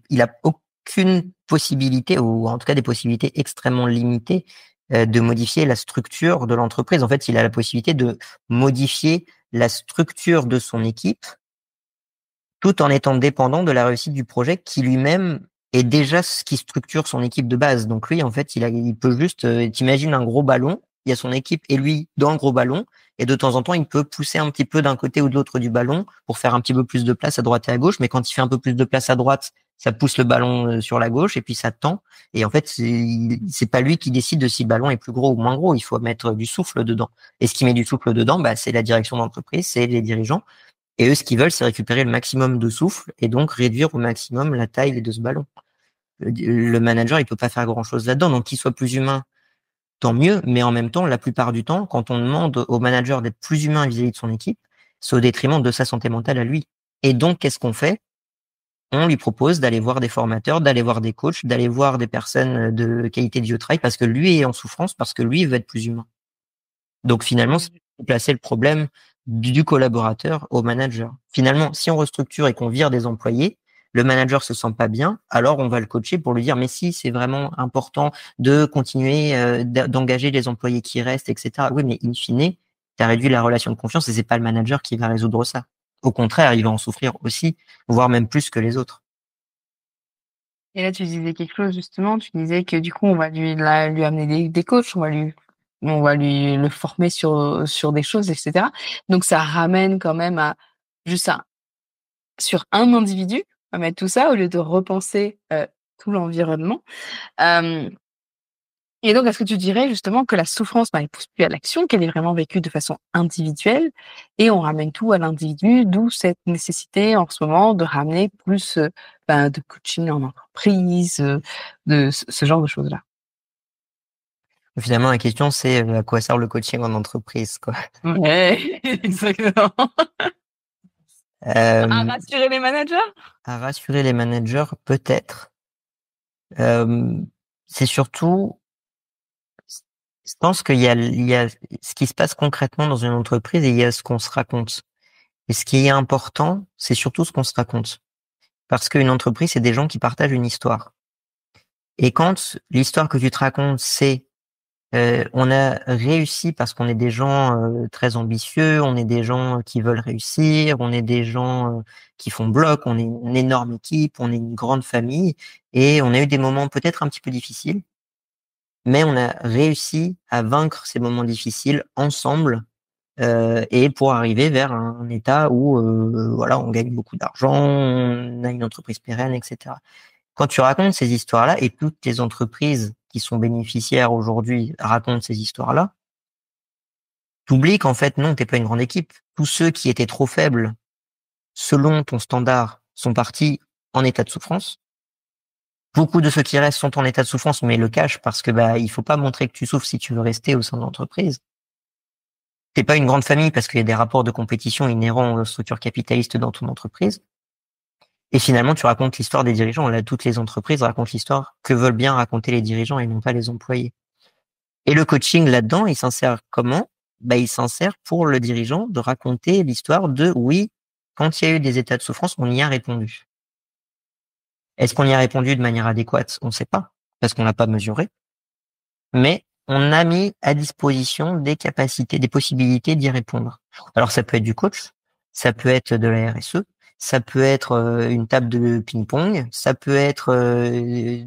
Il a aucune possibilité, ou en tout cas des possibilités extrêmement limitées, de modifier la structure de l'entreprise. En fait, il a la possibilité de modifier la structure de son équipe tout en étant dépendant de la réussite du projet qui lui-même est déjà ce qui structure son équipe de base. Donc lui, en fait, il peut juste, t'imagines un gros ballon, il y a son équipe et lui dans le gros ballon, et de temps en temps, il peut pousser un petit peu d'un côté ou de l'autre du ballon pour faire un petit peu plus de place à droite et à gauche, mais quand il fait un peu plus de place à droite, ça pousse le ballon sur la gauche et puis ça tend. Et en fait, c'est pas lui qui décide de si le ballon est plus gros ou moins gros. Il faut mettre du souffle dedans. Et ce qui met du souffle dedans, c'est la direction d'entreprise, c'est les dirigeants. Et eux, ce qu'ils veulent, c'est récupérer le maximum de souffle et donc réduire au maximum la taille de ce ballon. Le manager, il peut pas faire grand-chose là-dedans. Donc, qu'il soit plus humain, tant mieux. Mais en même temps, la plupart du temps, quand on demande au manager d'être plus humain vis-à-vis de son équipe, c'est au détriment de sa santé mentale à lui. Et donc, qu'est-ce qu'on fait? On lui propose d'aller voir des formateurs, d'aller voir des coachs, d'aller voir des personnes de qualité de vie au travail parce que lui est en souffrance, parce que lui veut être plus humain. Donc finalement, c'est placer le problème du collaborateur au manager. Finalement, si on restructure et qu'on vire des employés, le manager se sent pas bien, alors on va le coacher pour lui dire mais si c'est vraiment important de continuer d'engager les employés qui restent, etc. Oui, mais in fine, tu as réduit la relation de confiance et c'est pas le manager qui va résoudre ça. Au contraire, il va en souffrir aussi, voire même plus que les autres. Et là, tu disais quelque chose justement. Tu disais que du coup, on va lui amener des coachs, on va lui le former sur des choses, etc. Donc ça ramène quand même à juste sur un individu, à mettre tout ça au lieu de repenser tout l'environnement. Euh, et donc, est-ce que tu dirais justement que la souffrance, elle pousse plus à l'action, qu'elle est vraiment vécue de façon individuelle, et on ramène tout à l'individu, d'où cette nécessité en ce moment de ramener plus de coaching en entreprise, de ce genre de choses-là. Finalement, la question, c'est à quoi sert le coaching en entreprise, quoi. Ouais, exactement. À Euh, rassurer les managers? à rassurer les managers, peut-être. Euh, c'est surtout, je pense il y a ce qui se passe concrètement dans une entreprise et il y a ce qu'on se raconte. Et ce qui est important, c'est surtout ce qu'on se raconte. Parce qu'une entreprise, c'est des gens qui partagent une histoire. Et quand l'histoire que tu te racontes, c'est on a réussi parce qu'on est des gens très ambitieux, on est des gens qui veulent réussir, on est des gens qui font bloc, on est une énorme équipe, on est une grande famille et on a eu des moments peut-être un petit peu difficiles, mais on a réussi à vaincre ces moments difficiles ensemble et pour arriver vers un état où voilà, on gagne beaucoup d'argent, on a une entreprise pérenne, etc. Quand tu racontes ces histoires-là, et toutes les entreprises qui sont bénéficiaires aujourd'hui racontent ces histoires-là, t'oublies qu'en fait, non, t'es pas une grande équipe. Tous ceux qui étaient trop faibles, selon ton standard, sont partis en état de souffrance. Beaucoup de ceux qui restent sont en état de souffrance, mais le cachent parce que il faut pas montrer que tu souffres si tu veux rester au sein de l'entreprise. T'es pas une grande famille parce qu'il y a des rapports de compétition inhérents aux structures capitalistes dans ton entreprise. Et finalement, tu racontes l'histoire des dirigeants. Là, toutes les entreprises racontent l'histoire que veulent bien raconter les dirigeants et non pas les employés. Et le coaching là-dedans, il s'insère comment? Il s'insère pour le dirigeant de raconter l'histoire de oui, quand il y a eu des états de souffrance, on y a répondu. Est-ce qu'on y a répondu de manière adéquate? On ne sait pas, parce qu'on l'a pas mesuré. Mais on a mis à disposition des capacités, des possibilités d'y répondre. Alors ça peut être du coach, ça peut être de la RSE, ça peut être une table de ping-pong, ça peut être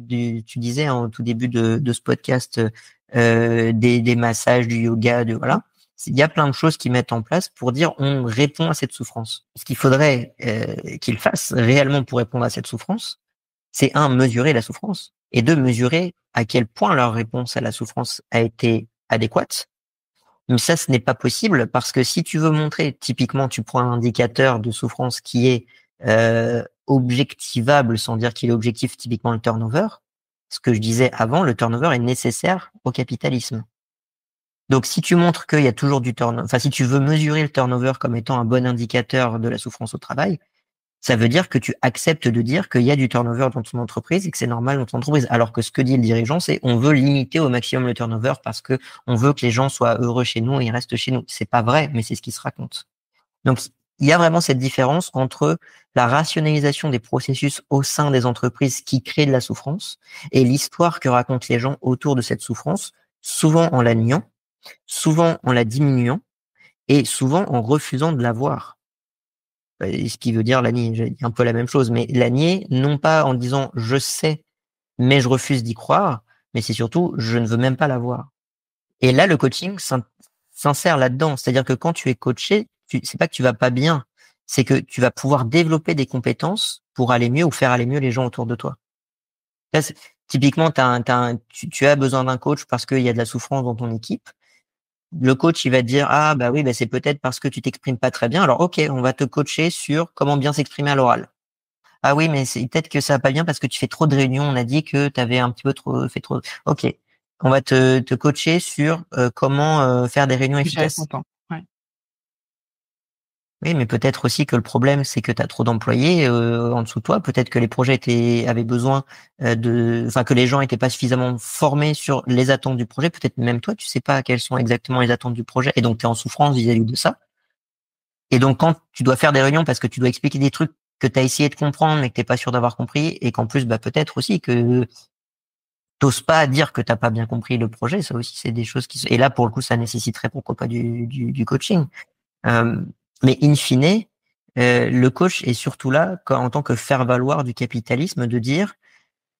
tu disais hein, au tout début de ce podcast des massages, du yoga, voilà. Il y a plein de choses qui mettent en place pour dire on répond à cette souffrance. Ce qu'il faudrait qu'ils fassent réellement pour répondre à cette souffrance, c'est mesurer la souffrance et deux, mesurer à quel point leur réponse à la souffrance a été adéquate. Mais ça, ce n'est pas possible parce que si tu veux montrer, typiquement, tu prends un indicateur de souffrance qui est objectivable sans dire qu'il est objectif, typiquement le turnover. Ce que je disais avant, le turnover est nécessaire au capitalisme. Donc, si tu montres qu'il y a toujours du turnover, enfin, si tu veux mesurer le turnover comme étant un bon indicateur de la souffrance au travail, ça veut dire que tu acceptes de dire qu'il y a du turnover dans ton entreprise et que c'est normal dans ton entreprise. Alors que ce que dit le dirigeant, c'est on veut limiter au maximum le turnover parce que on veut que les gens soient heureux chez nous et ils restent chez nous. C'est pas vrai, mais c'est ce qui se raconte. Donc, il y a vraiment cette différence entre la rationalisation des processus au sein des entreprises qui créent de la souffrance et l'histoire que racontent les gens autour de cette souffrance, souvent en la niant, souvent en la diminuant et souvent en refusant de la voir. Ce qui veut dire la nier, j'ai dit un peu la même chose, mais la nier, non pas en disant je sais, mais je refuse d'y croire, mais c'est surtout je ne veux même pas la voir. Et là, le coaching s'insère là-dedans. C'est-à-dire que quand tu es coaché, c'est pas que tu vas pas bien, c'est que tu vas pouvoir développer des compétences pour aller mieux ou faire aller mieux les gens autour de toi. Là, typiquement, tu as besoin d'un coach parce qu'il y a de la souffrance dans ton équipe. Le coach, il va te dire, ah, bah oui, bah c'est peut-être parce que tu t'exprimes pas très bien. Alors, ok, on va te coacher sur comment bien s'exprimer à l'oral. Ah oui, mais c'est peut-être que ça va pas bien parce que tu fais trop de réunions. On a dit que tu avais un petit peu fait trop. Ok, on va te coacher sur comment faire des réunions Gérer son efficaces. temps. Ouais. Oui, mais peut-être aussi que le problème, c'est que tu as trop d'employés en dessous de toi. Peut-être que les projets avaient besoin enfin que les gens étaient pas suffisamment formés sur les attentes du projet. Peut-être même toi, tu sais pas quelles sont exactement les attentes du projet, et donc tu es en souffrance vis-à-vis de ça. Et donc quand tu dois faire des réunions parce que tu dois expliquer des trucs que tu as essayé de comprendre mais que t'es pas sûr d'avoir compris, et qu'en plus, bah peut-être aussi que t'oses pas dire que t'as pas bien compris le projet. Ça aussi, c'est des choses et là pour le coup, ça nécessiterait pourquoi pas du coaching. Euh, mais in fine, le coach est surtout là en tant que faire-valoir du capitalisme, de dire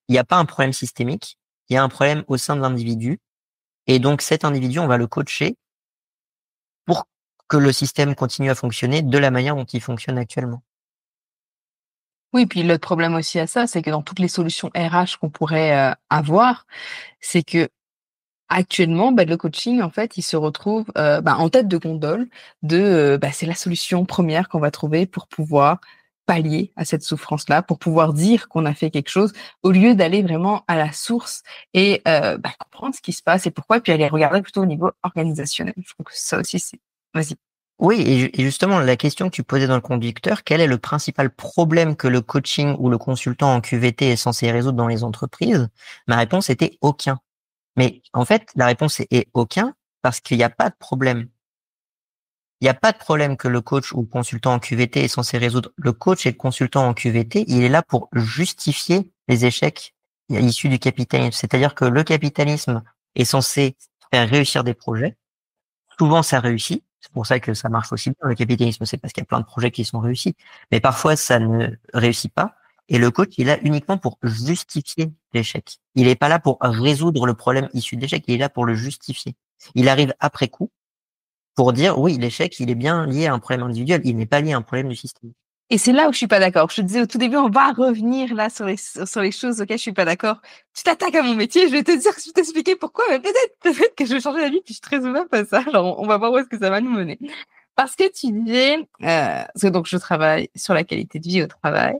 il n'y a pas un problème systémique, il y a un problème au sein de l'individu, et donc cet individu, on va le coacher pour que le système continue à fonctionner de la manière dont il fonctionne actuellement. Oui, puis l'autre problème aussi à ça, c'est que dans toutes les solutions RH qu'on pourrait avoir, c'est que actuellement, le coaching, en fait, il se retrouve en tête de gondole c'est la solution première qu'on va trouver pour pouvoir pallier à cette souffrance-là, pour pouvoir dire qu'on a fait quelque chose, au lieu d'aller vraiment à la source et comprendre ce qui se passe et pourquoi, puis aller regarder plutôt au niveau organisationnel. Je trouve que ça aussi, c'est... Vas-y. Oui, et justement, la question que tu posais dans le conducteur, quel est le principal problème que le coaching ou le consultant en QVT est censé résoudre dans les entreprises? Ma réponse était aucun. Mais en fait, la réponse est aucun parce qu'il n'y a pas de problème. Il n'y a pas de problème que le coach ou le consultant en QVT est censé résoudre. Le coach et le consultant en QVT, il est là pour justifier les échecs issus du capitalisme. C'est-à-dire que le capitalisme est censé faire réussir des projets. Souvent, ça réussit. C'est pour ça que ça marche aussi bien, le capitalisme. C'est parce qu'il y a plein de projets qui sont réussis. Mais parfois, ça ne réussit pas. Et le coach, il est là uniquement pour justifier l'échec. Il n'est pas là pour résoudre le problème issu de l'échec. Il est là pour le justifier. Il arrive après coup pour dire, oui, l'échec, il est bien lié à un problème individuel. Il n'est pas lié à un problème du système. Et c'est là où je suis pas d'accord. Je te disais au tout début, on va revenir là sur les choses auxquelles je suis pas d'accord. Tu t'attaques à mon métier, je vais te dire, je vais t'expliquer pourquoi, mais peut-être que je vais changer d'avis, puis je suis très ouverte à ça. Alors, on va voir où est-ce que ça va nous mener. Parce que tu disais, parce que donc je travaille sur la qualité de vie au travail,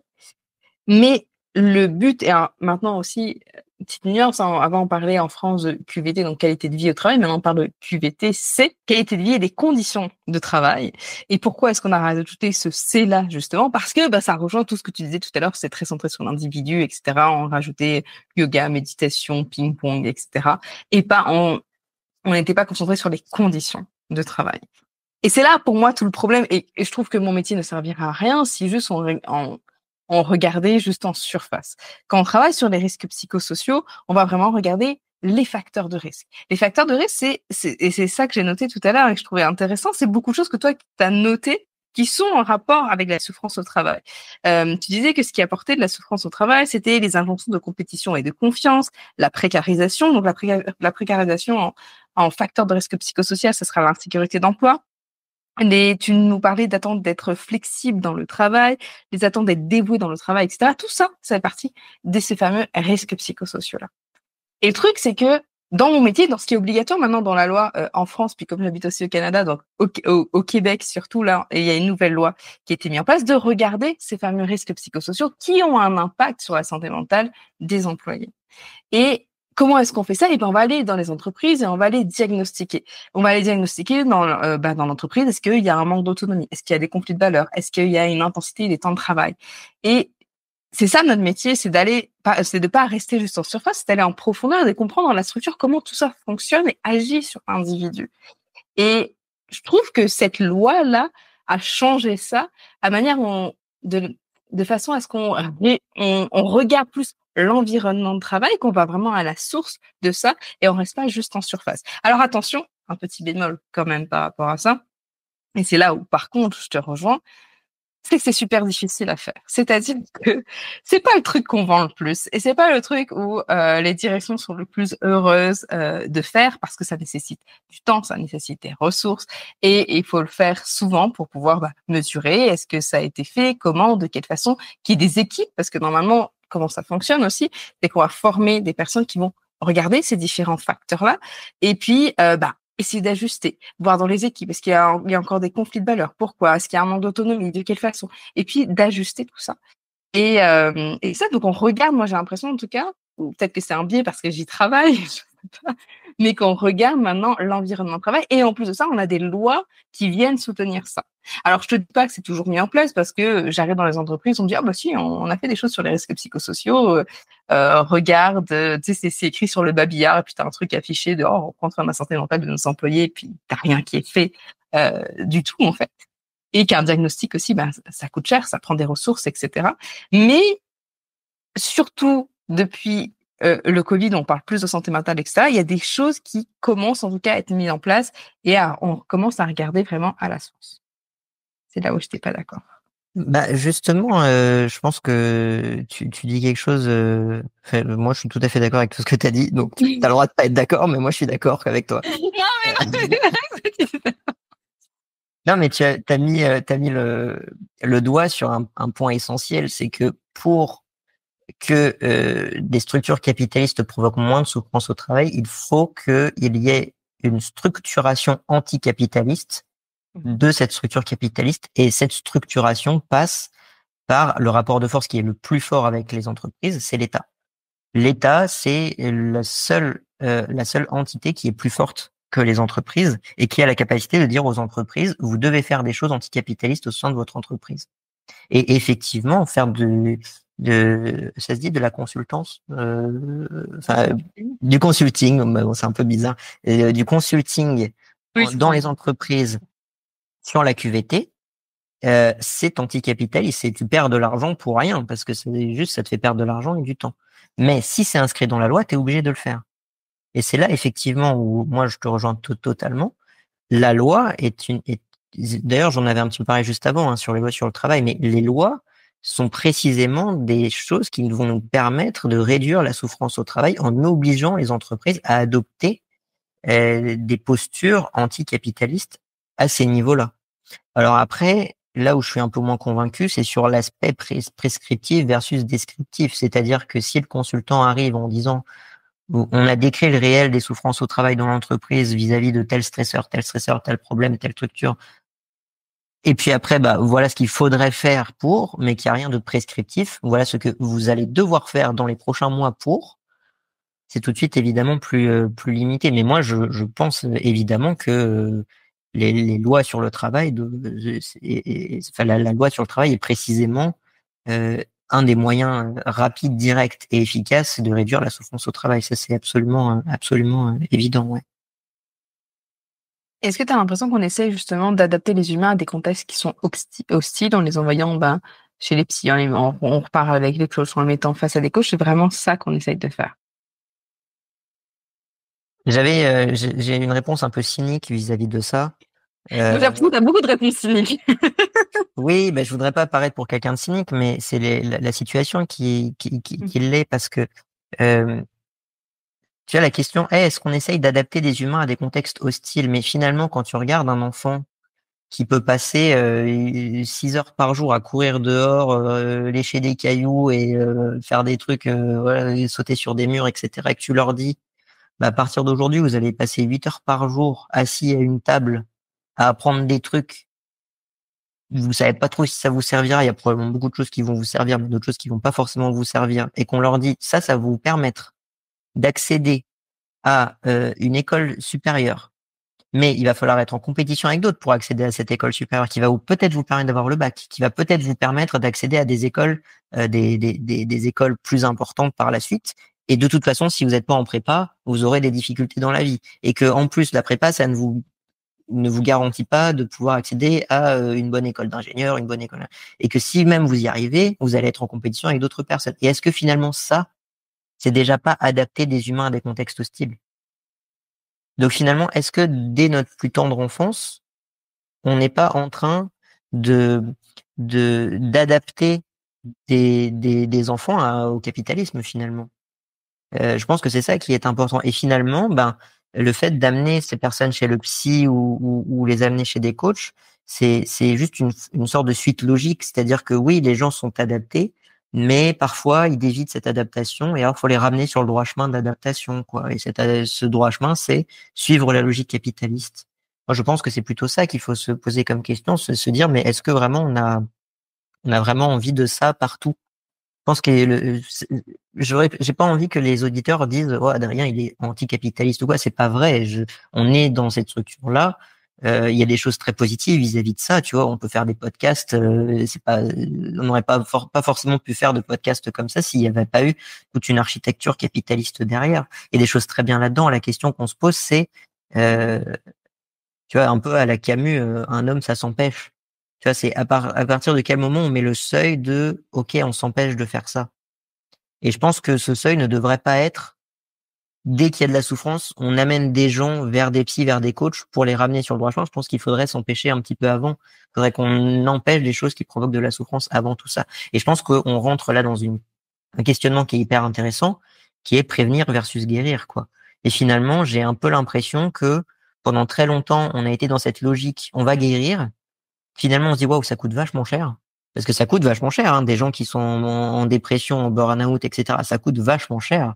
mais le but, et alors, maintenant aussi, petite nuance, avant on parlait en France de QVT, donc qualité de vie au travail, maintenant on parle de QVT, c'est qualité de vie et des conditions de travail. Et pourquoi est-ce qu'on a rajouté ce C-là, justement? Parce que ça rejoint tout ce que tu disais tout à l'heure, c'est très centré sur l'individu, etc. On rajoutait yoga, méditation, ping-pong, etc. Et on n'était pas concentré sur les conditions de travail. Et c'est là, pour moi, tout le problème. Et je trouve que mon métier ne servira à rien si juste on regardait juste en surface. Quand on travaille sur les risques psychosociaux, on va vraiment regarder les facteurs de risque. Les facteurs de risque, et c'est ça que j'ai noté tout à l'heure et que je trouvais intéressant, c'est beaucoup de choses que toi, tu as notées qui sont en rapport avec la souffrance au travail. Tu disais que ce qui apportait de la souffrance au travail, c'était les injonctions de compétition et de confiance, la précarisation. Donc la précarisation en facteur de risque psychosocial, ce sera l'insécurité d'emploi. Tu nous parlais d'attentes d'être flexible dans le travail, les attentes d'être dévoué dans le travail, etc. Tout ça, ça fait partie de ces fameux risques psychosociaux-là. Et le truc, c'est que dans mon métier, dans ce qui est obligatoire maintenant dans la loi en France, puis comme j'habite aussi au Canada, donc au Québec surtout là, et il y a une nouvelle loi qui a été mise en place de regarder ces fameux risques psychosociaux qui ont un impact sur la santé mentale des employés. Et comment est-ce qu'on fait ça? Et ben on va aller dans les entreprises et on va les diagnostiquer. On va les diagnostiquer dans l'entreprise. Est-ce qu'il y a un manque d'autonomie? Est-ce qu'il y a des conflits de valeurs? Est-ce qu'il y a une intensité des temps de travail? Et c'est ça notre métier, c'est de pas rester juste en surface, c'est d'aller en profondeur et de comprendre dans la structure comment tout ça fonctionne et agit sur l'individu. Et je trouve que cette loi-là a changé ça, à manière de façon à ce on regarde plus l'environnement de travail, qu'on va vraiment à la source de ça et on reste pas juste en surface. Alors attention, un petit bémol quand même par rapport à ça. Et c'est là où, par contre, je te rejoins, c'est que c'est super difficile à faire. C'est-à-dire que c'est pas le truc qu'on vend le plus et c'est pas le truc où les directions sont le plus heureuses de faire parce que ça nécessite du temps, ça nécessite des ressources et il faut le faire souvent pour pouvoir mesurer est-ce que ça a été fait, comment, de quelle façon, qu'il y ait des équipes parce que normalement comment ça fonctionne aussi, c'est qu'on va former des personnes qui vont regarder ces différents facteurs-là et puis essayer d'ajuster, voir dans les équipes, est-ce qu'il y a encore des conflits de valeurs? Pourquoi? Est-ce qu'il y a un manque d'autonomie? De quelle façon? Et puis d'ajuster tout ça. Et ça, donc on regarde, moi j'ai l'impression en tout cas, ou peut-être que c'est un biais parce que j'y travaille, je sais pas, mais qu'on regarde maintenant l'environnement de travail et en plus de ça, on a des lois qui viennent soutenir ça. Alors je te dis pas que c'est toujours mis en place parce que j'arrive dans les entreprises, on me dit ah bah si, on a fait des choses sur les risques psychosociaux, regarde, tu sais c'est écrit sur le babillard et puis t'as un truc affiché de oh on prend soin de la santé mentale de nos employés et puis t'as rien qui est fait du tout en fait. Et qu'un diagnostic aussi, ça coûte cher, ça prend des ressources, etc. Mais surtout depuis le Covid, on parle plus de santé mentale, etc. Il y a des choses qui commencent en tout cas à être mises en place et on commence à regarder vraiment à la source. C'est là où je n'étais pas d'accord. Bah justement, je pense que tu dis quelque chose. Moi, je suis tout à fait d'accord avec tout ce que tu as dit. Donc, tu as le droit de pas être d'accord, mais moi, je suis d'accord avec toi. Non, mais t'as mis le doigt sur un point essentiel, c'est que pour que des structures capitalistes provoquent moins de souffrance au travail, il faut qu'il y ait une structuration anticapitaliste de cette structure capitaliste, et cette structuration passe par le rapport de force qui est le plus fort avec les entreprises, c'est l'État. L'État, c'est la seule entité qui est plus forte que les entreprises et qui a la capacité de dire aux entreprises, vous devez faire des choses anticapitalistes au sein de votre entreprise. Et effectivement, faire ça se dit de la consultance, du consulting, bon, c'est un peu bizarre, du consulting dans les entreprises sur la QVT, c'est anticapitaliste et tu perds de l'argent pour rien parce que c'est juste, ça te fait perdre de l'argent et du temps. Mais si c'est inscrit dans la loi, tu es obligé de le faire. Et c'est là, effectivement, où moi, je te rejoins totalement. La loi d'ailleurs, j'en avais un petit peu parlé juste avant, sur les lois sur le travail, mais les lois sont précisément des choses qui vont nous permettre de réduire la souffrance au travail en obligeant les entreprises à adopter des postures anticapitalistes à ces niveaux-là. Alors après, là où je suis un peu moins convaincu, c'est sur l'aspect prescriptif versus descriptif. C'est-à-dire que si le consultant arrive en disant on a décrit le réel des souffrances au travail dans l'entreprise vis-à-vis de tel stresseur, tel problème, telle structure, et puis après, voilà ce qu'il faudrait faire mais qu'il n'y a rien de prescriptif. Voilà ce que vous allez devoir faire dans les prochains mois c'est tout de suite évidemment plus limité. Mais moi, je pense évidemment que les lois sur le travail, la loi sur le travail est précisément un des moyens rapides, directs et efficaces de réduire la souffrance au travail. Ça, c'est absolument évident, ouais. Est-ce que tu as l'impression qu'on essaie justement d'adapter les humains à des contextes qui sont hostiles en les envoyant chez les psys, hein, on repart avec les choses en les mettant face à des coachs. C'est vraiment ça qu'on essaye de faire. J'ai une réponse un peu cynique vis-à-vis de ça. J'ai l'impression que t'as beaucoup de réponses cyniques. Oui, je voudrais pas paraître pour quelqu'un de cynique, mais c'est la situation qui l'est parce que tu vois la question est est-ce qu'on essaye d'adapter des humains à des contextes hostiles? Mais finalement, quand tu regardes un enfant qui peut passer 6 heures par jour à courir dehors, lécher des cailloux et faire des trucs, voilà, et sauter sur des murs, etc., et que tu leur dis, à partir d'aujourd'hui, vous allez passer 8 heures par jour assis à une table à apprendre des trucs. Vous savez pas trop si ça vous servira. Il y a probablement beaucoup de choses qui vont vous servir, mais d'autres choses qui vont pas forcément vous servir. Et qu'on leur dit, ça va vous permettre d'accéder à une école supérieure. Mais il va falloir être en compétition avec d'autres pour accéder à cette école supérieure qui va peut-être vous permettre d'avoir le bac, qui va peut-être vous permettre d'accéder à des écoles, des écoles plus importantes par la suite. Et de toute façon, si vous n'êtes pas en prépa, vous aurez des difficultés dans la vie. Et que en plus, la prépa, ça ne vous garantit pas de pouvoir accéder à une bonne école d'ingénieur, une bonne école. Et que si même vous y arrivez, vous allez être en compétition avec d'autres personnes. Et est-ce que finalement ça, c'est déjà pas adapter des humains à des contextes hostiles? Donc finalement, est-ce que dès notre plus tendre enfance, on n'est pas en train de d'adapter des enfants au capitalisme finalement? Je pense que c'est ça qui est important. Et finalement, le fait d'amener ces personnes chez le psy ou les amener chez des coachs, c'est juste une sorte de suite logique. C'est-à-dire que oui, les gens sont adaptés, mais parfois ils dévient cette adaptation et alors il faut les ramener sur le droit chemin d'adaptation, quoi. Et ce droit chemin, c'est suivre la logique capitaliste. Moi, je pense que c'est plutôt ça qu'il faut se poser comme question, se dire, mais est-ce que vraiment on a vraiment envie de ça partout? Je pense que j'ai pas envie que les auditeurs disent oh Adrien il est anticapitaliste ou quoi, c'est pas vrai. On est dans cette structure là. Il y a des choses très positives vis-à-vis de ça, tu vois. On peut faire des podcasts. C'est pas, on n'aurait pas forcément pu faire de podcasts comme ça s'il n'y avait pas eu toute une architecture capitaliste derrière. Il y a des choses très bien là-dedans. La question qu'on se pose, c'est, tu vois, un peu à la Camus, un homme ça s'empêche. Tu vois, c'est à partir de quel moment on met le seuil de OK, on s'empêche de faire ça. Et je pense que ce seuil ne devrait pas être dès qu'il y a de la souffrance, on amène des gens vers des psys, vers des coachs pour les ramener sur le droit chemin. Je pense qu'il faudrait s'empêcher un petit peu avant. Il faudrait qu'on empêche des choses qui provoquent de la souffrance avant tout ça. Et je pense qu'on rentre là dans un questionnement qui est hyper intéressant, qui est prévenir versus guérir, quoi. Et finalement, j'ai un peu l'impression que pendant très longtemps, on a été dans cette logique, on va guérir. Finalement, on se dit, waouh, ça coûte vachement cher. Parce que ça coûte vachement cher, hein, des gens qui sont en dépression, en burn-out, etc. Ça coûte vachement cher.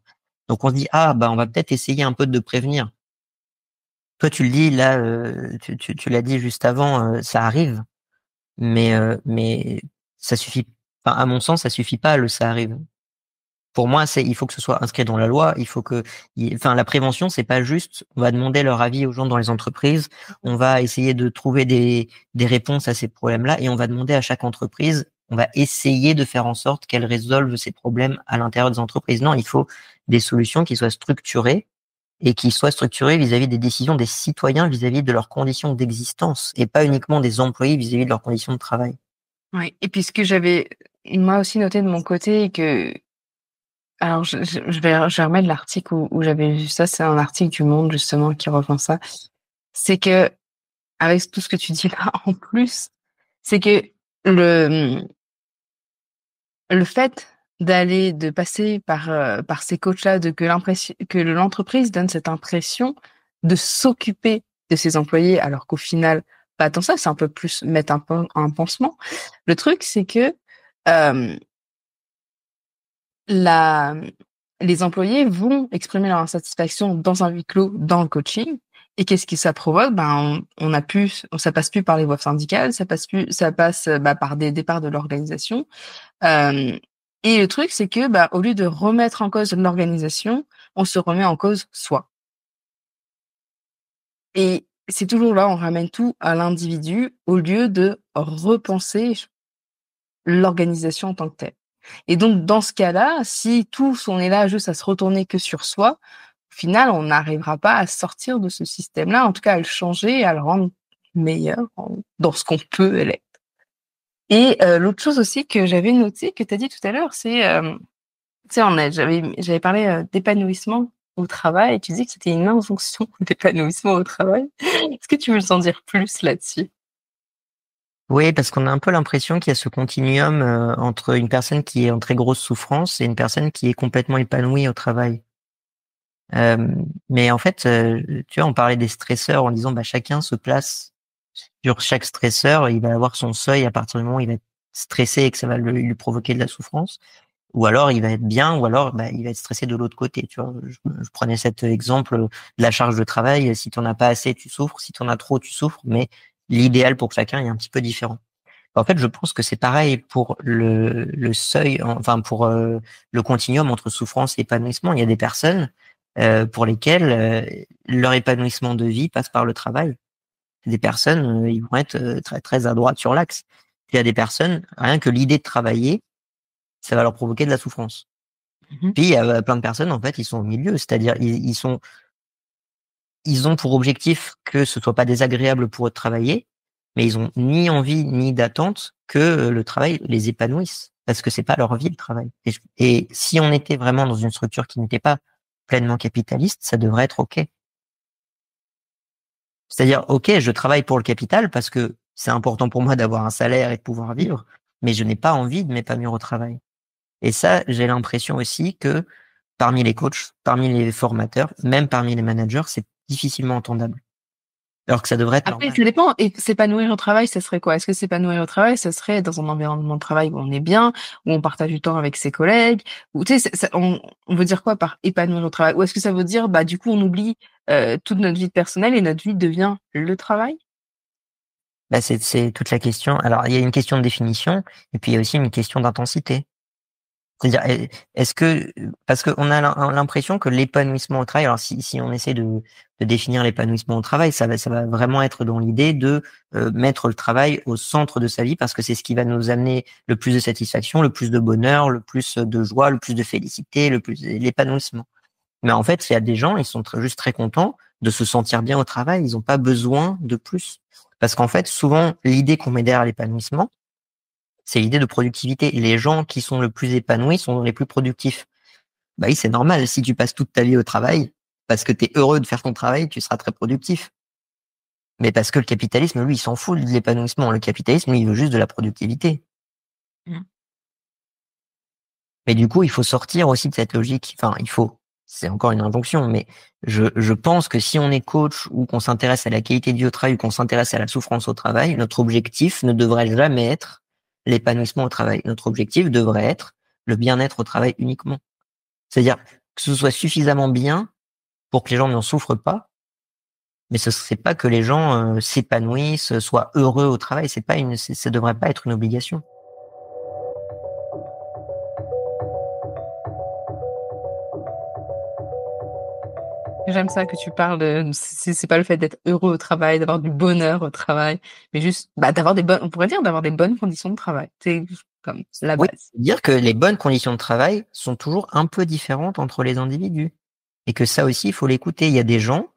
Donc on se dit, ah, on va peut-être essayer un peu de prévenir. Toi, tu le dis, là, tu l'as dit juste avant, ça arrive. Mais ça suffit. Enfin, à mon sens, ça suffit pas, ça arrive. Pour moi, il faut que ce soit inscrit dans la loi. Il faut enfin, la prévention, c'est pas juste. On va demander leur avis aux gens dans les entreprises. On va essayer de trouver des réponses à ces problèmes-là et on va demander à chaque entreprise. On va essayer de faire en sorte qu'elle résolve ces problèmes à l'intérieur des entreprises. Non, il faut des solutions qui soient structurées et qui soient structurées vis-à-vis des décisions des citoyens vis-à-vis de leurs conditions d'existence et pas uniquement des employés vis-à-vis de leurs conditions de travail. Oui. Et puis ce que j'avais moi aussi noté de mon côté que alors je vais remettre l'article où j'avais vu ça, c'est un article du Monde justement qui reprend ça. C'est que avec tout ce que tu dis là en plus, c'est que le le fait de passer par ces coachs-là, que l'entreprise donne cette impression de s'occuper de ses employés, alors qu'au final, pas tant ça, c'est un peu plus mettre un pansement. Le truc, c'est que euh, la, les employés vont exprimer leur insatisfaction dans un huis clos, dans le coaching. Et qu'est-ce que ça provoque? Ça passe plus par les voies syndicales, ça passe par des départs de l'organisation. Euh, et le truc, c'est que au lieu de remettre en cause l'organisation, on se remet en cause soi. Et c'est toujours là, on ramène tout à l'individu au lieu de repenser l'organisation en tant que telle. Et donc, dans ce cas-là, si tous on est là juste à se retourner que sur soi, au final, on n'arrivera pas à sortir de ce système-là, en tout cas à le changer et à le rendre meilleur dans ce qu'on peut l'être. Et l'autre chose aussi que j'avais noté, que tu as dit tout à l'heure, c'est, tu sais, j'avais parlé d'épanouissement au travail et tu dis que c'était une injonction d'épanouissement au travail. Est-ce que tu veux nous en dire plus là-dessus? Oui, parce qu'on a un peu l'impression qu'il y a ce continuum entre une personne qui est en très grosse souffrance et une personne qui est complètement épanouie au travail. Mais en fait, tu vois, on parlait des stresseurs en disant bah chacun se place sur chaque stresseur, il va avoir son seuil à partir du moment où il va être stressé et que ça va lui provoquer de la souffrance, ou alors il va être bien, ou alors bah, il va être stressé de l'autre côté. Tu vois, je prenais cet exemple de la charge de travail. Si tu en as pas assez, tu souffres. Si tu en as trop, tu souffres. Mais l'idéal pour chacun est un petit peu différent. En fait, je pense que c'est pareil pour le seuil, enfin pour le continuum entre souffrance et épanouissement. Il y a des personnes pour lesquelles leur épanouissement de vie passe par le travail. Des personnes, ils vont être très très à droite sur l'axe. Il y a des personnes, rien que l'idée de travailler, ça va leur provoquer de la souffrance. Mmh. Puis il y a plein de personnes, en fait, ils sont au milieu, c'est-à-dire ils ont pour objectif que ce soit pas désagréable pour eux de travailler, mais ils ont ni envie ni d'attente que le travail les épanouisse, parce que c'est pas leur vie le travail. Et si on était vraiment dans une structure qui n'était pas pleinement capitaliste, ça devrait être OK. C'est-à-dire, OK, je travaille pour le capital parce que c'est important pour moi d'avoir un salaire et de pouvoir vivre, mais je n'ai pas envie de m'épanouir au travail. Et ça, j'ai l'impression aussi que parmi les coachs, parmi les formateurs, même parmi les managers, c'est difficilement entendable. Alors que ça devrait être Après, normal. ça dépend et s'épanouir au travail, ça serait quoi? Est-ce que s'épanouir au travail, ça serait dans un environnement de travail où on est bien, où on partage du temps avec ses collègues? Ou tu sais, on veut dire quoi par épanouir au travail? Ou est-ce que ça veut dire, bah, du coup, on oublie, toute notre vie personnelle et notre vie devient le travail? Bah, c'est toute la question. Alors, il y a une question de définition et puis il y a aussi une question d'intensité. C'est-à-dire, est-ce que parce qu'on a l'impression que l'épanouissement au travail, alors si on essaie de définir l'épanouissement au travail, ça va vraiment être dans l'idée de mettre le travail au centre de sa vie parce que c'est ce qui va nous amener le plus de satisfaction, le plus de bonheur, le plus de joie, le plus de félicité, le plus l'épanouissement. Mais en fait, il y a des gens, ils sont juste très contents de se sentir bien au travail, ils n'ont pas besoin de plus. Parce qu'en fait, souvent, l'idée qu'on met derrière l'épanouissement, c'est l'idée de productivité. Les gens qui sont le plus épanouis sont les plus productifs. Bah oui, c'est normal. Si tu passes toute ta vie au travail, parce que tu es heureux de faire ton travail, tu seras très productif. Mais parce que le capitalisme, lui, il s'en fout de l'épanouissement. Le capitalisme, lui, il veut juste de la productivité. Mmh. Mais du coup, il faut sortir aussi de cette logique. Enfin, il faut. C'est encore une injonction, mais je pense que si on est coach ou qu'on s'intéresse à la qualité de vie au travail ou qu'on s'intéresse à la souffrance au travail, notre objectif ne devrait jamais être l'épanouissement au travail. Notre objectif devrait être le bien-être au travail uniquement. C'est-à-dire que ce soit suffisamment bien pour que les gens n'en souffrent pas, mais ce serait pas que les gens s'épanouissent, soient heureux au travail. C'est pas ça devrait pas être une obligation. J'aime ça que tu parles de c'est pas le fait d'être heureux au travail, d'avoir du bonheur au travail, mais juste, bah, d'avoir des bonnes on pourrait dire d'avoir des bonnes conditions de travail. C'est comme la Oui, base. dire que les bonnes conditions de travail sont toujours un peu différentes entre les individus et que ça aussi, il faut l'écouter. Il y a des gens,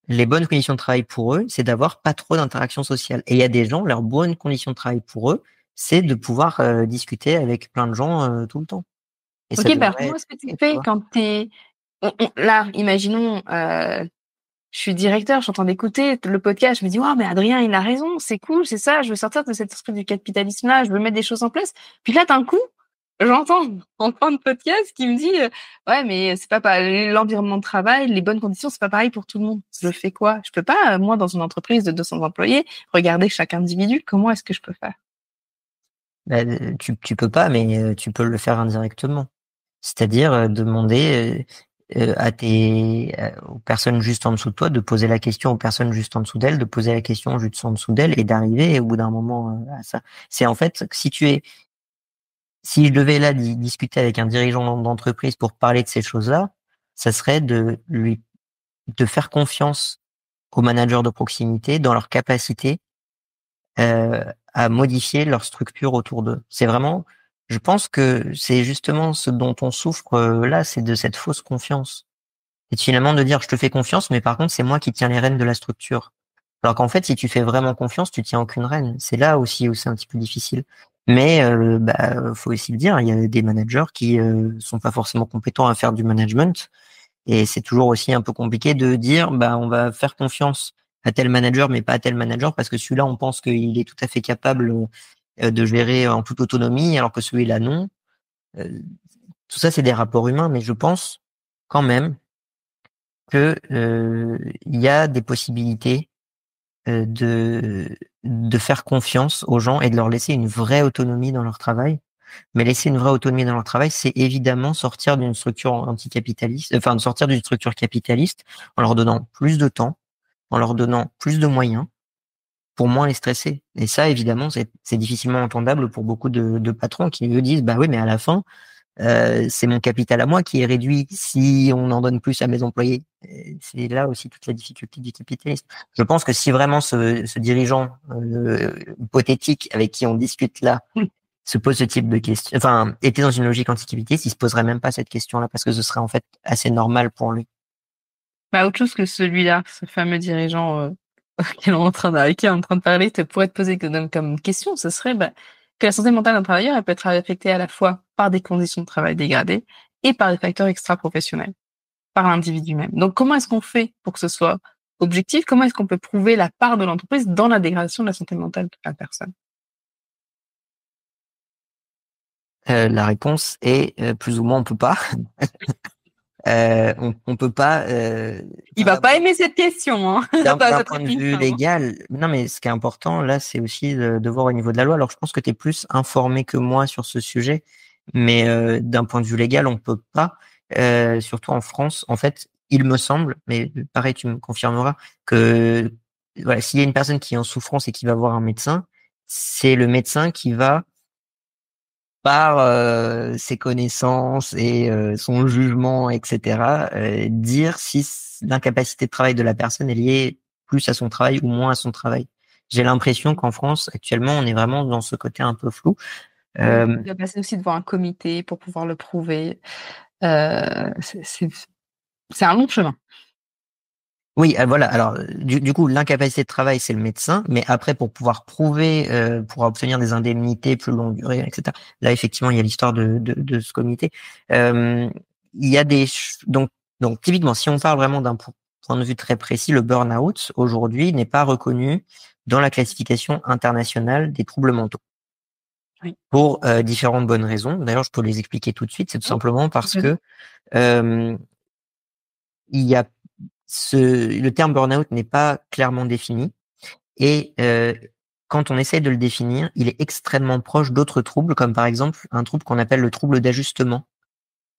les bonnes conditions de travail pour eux, c'est d'avoir pas trop d'interactions sociales. Et il y a des gens, leurs bonnes conditions de travail pour eux, c'est de pouvoir discuter avec plein de gens tout le temps. Et ça OK, bah, devrait comment être est-ce que tu OK, tu fais vois. quand tu es on là, imaginons, je suis directeur, je suis en train d'écouter le podcast, je me dis: «Waouh, mais Adrien, il a raison, c'est cool, c'est ça, je veux sortir de cet esprit du capitalisme-là, je veux mettre des choses en place». Puis là, d'un coup, j'entends en fin de podcast qui me dit, «Ouais, mais c'est pas l'environnement de travail, les bonnes conditions, c'est pas pareil pour tout le monde». Je fais quoi? Je peux pas, moi, dans une entreprise de 200 employés, regarder chaque individu. Comment est-ce que je peux faire? Bah, tu peux pas, mais tu peux le faire indirectement. C'est-à-dire demander à aux personnes juste en dessous de toi de poser la question aux personnes juste en dessous d'elles, de poser la question juste en dessous d'elles et d'arriver au bout d'un moment à ça. C'est en fait si je devais là discuter avec un dirigeant d'entreprise pour parler de ces choses-là, ça serait de faire confiance aux managers de proximité dans leur capacité à modifier leur structure autour d'eux. C'est vraiment, je pense que c'est justement ce dont on souffre là, c'est de cette fausse confiance. C'est finalement de dire je te fais confiance, mais par contre c'est moi qui tiens les rênes de la structure. Alors qu'en fait, si tu fais vraiment confiance, tu tiens aucune rêne. C'est là aussi où c'est un petit peu difficile. Mais faut aussi le dire, il y a des managers qui sont pas forcément compétents à faire du management, et c'est toujours aussi un peu compliqué de dire on va faire confiance à tel manager mais pas à tel manager parce que celui-là on pense qu'il est tout à fait capable de gérer en toute autonomie alors que celui-là non. Euh, Tout ça c'est des rapports humains, mais je pense quand même que il y a des possibilités de faire confiance aux gens et de leur laisser une vraie autonomie dans leur travail. Mais laisser une vraie autonomie dans leur travail, c'est évidemment sortir d'une structure anticapitaliste, enfin de sortir d'une structure capitaliste en leur donnant plus de temps, en leur donnant plus de moyens pour moins les stresser. Et ça, évidemment, c'est difficilement entendable pour beaucoup de patrons qui eux disent bah oui, mais à la fin, c'est mon capital à moi qui est réduit si on en donne plus à mes employés. Et c'est là aussi toute la difficulté du capitalisme. Je pense que si vraiment ce dirigeant hypothétique avec qui on discute là se pose ce type de question, enfin était dans une logique anticapitaliste, il se poserait même pas cette question-là parce que ce serait en fait assez normal pour lui. Bah, autre chose que celui-là, ce fameux dirigeant avec qui on est en train de parler, te pourrait te poser comme question, ce serait que la santé mentale d'un travailleur, elle peut être affectée à la fois par des conditions de travail dégradées et par des facteurs extra-professionnels, par l'individu même. Donc, comment est-ce qu'on fait pour que ce soit objectif? Comment est-ce qu'on peut prouver la part de l'entreprise dans la dégradation de la santé mentale de la personne? La réponse est plus ou moins on peut pas. On peut pas. Il va pas aimer cette question, hein. D'un point de vue légal, non, mais ce qui est important là, c'est aussi de voir au niveau de la loi. Alors, je pense que tu es plus informé que moi sur ce sujet, mais d'un point de vue légal, on peut pas. Surtout en France, en fait, il me semble, mais pareil, tu me confirmeras que voilà, s'il y a une personne qui est en souffrance et qui va voir un médecin, c'est le médecin qui va par ses connaissances et son jugement, etc., dire si l'incapacité de travail de la personne est liée plus à son travail ou moins à son travail. J'ai l'impression qu'en France, actuellement, on est vraiment dans ce côté un peu flou. Il doit passer aussi devant un comité pour pouvoir le prouver. C'est un long chemin. Oui, voilà. Alors, du coup, l'incapacité de travail, c'est le médecin, mais après, pour pouvoir prouver, pour obtenir des indemnités plus longue durée, etc. Là, effectivement, il y a l'histoire de ce comité. Il y a donc typiquement, si on parle vraiment d'un point de vue très précis, le burn-out aujourd'hui n'est pas reconnu dans la classification internationale des troubles mentaux. Oui. Pour différentes bonnes raisons. D'ailleurs, je peux les expliquer tout de suite. C'est tout simplement parce que il y a le terme burn-out n'est pas clairement défini et quand on essaie de le définir, il est extrêmement proche d'autres troubles, comme par exemple un trouble qu'on appelle le trouble d'ajustement,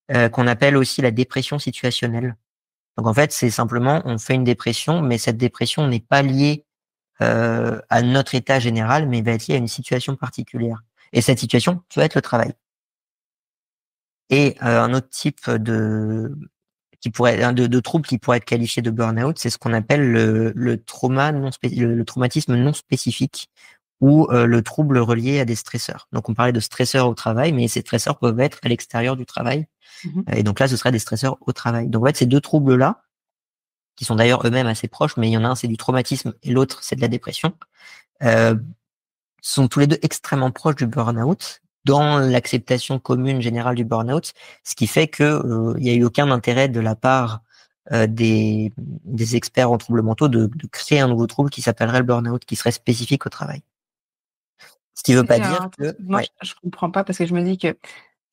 qu'on appelle aussi la dépression situationnelle. Donc en fait, c'est simplement on fait une dépression, mais cette dépression n'est pas liée à notre état général, mais va être liée à une situation particulière. Et cette situation peut être le travail. Et un autre type de trouble qui pourrait être qualifié de burn-out, c'est ce qu'on appelle le traumatisme non spécifique ou le trouble relié à des stresseurs. Donc on parlait de stresseurs au travail, mais ces stresseurs peuvent être à l'extérieur du travail. Et donc là, ce serait des stresseurs au travail. Donc en fait, ces deux troubles-là, qui sont d'ailleurs eux-mêmes assez proches, mais il y en a un, c'est du traumatisme et l'autre, c'est de la dépression, sont tous les deux extrêmement proches du burn-out dans l'acceptation commune générale du burn-out, ce qui fait que il y a eu aucun intérêt de la part des experts en troubles mentaux de créer un nouveau trouble qui s'appellerait le burn-out, qui serait spécifique au travail. Ce qui veut pas dire que... Moi, je comprends pas parce que je me dis que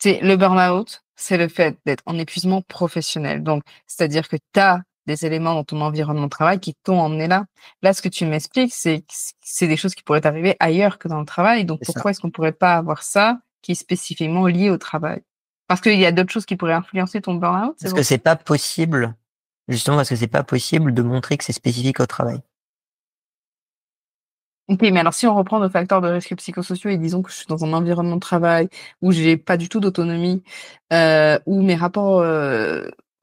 le burn-out, c'est le fait d'être en épuisement professionnel. Donc, c'est-à-dire que tu as des éléments dans ton environnement de travail qui t'ont emmené là. Là, ce que tu m'expliques, c'est des choses qui pourraient arriver ailleurs que dans le travail. Donc, pourquoi est-ce qu'on pourrait pas avoir ça qui est spécifiquement lié au travail? Parce qu'il y a d'autres choses qui pourraient influencer ton burn-out? Parce que c'est pas possible, justement parce que c'est pas possible de montrer que c'est spécifique au travail. Ok, mais alors si on reprend nos facteurs de risque psychosociaux et disons que je suis dans un environnement de travail où j'ai pas du tout d'autonomie, où mes rapports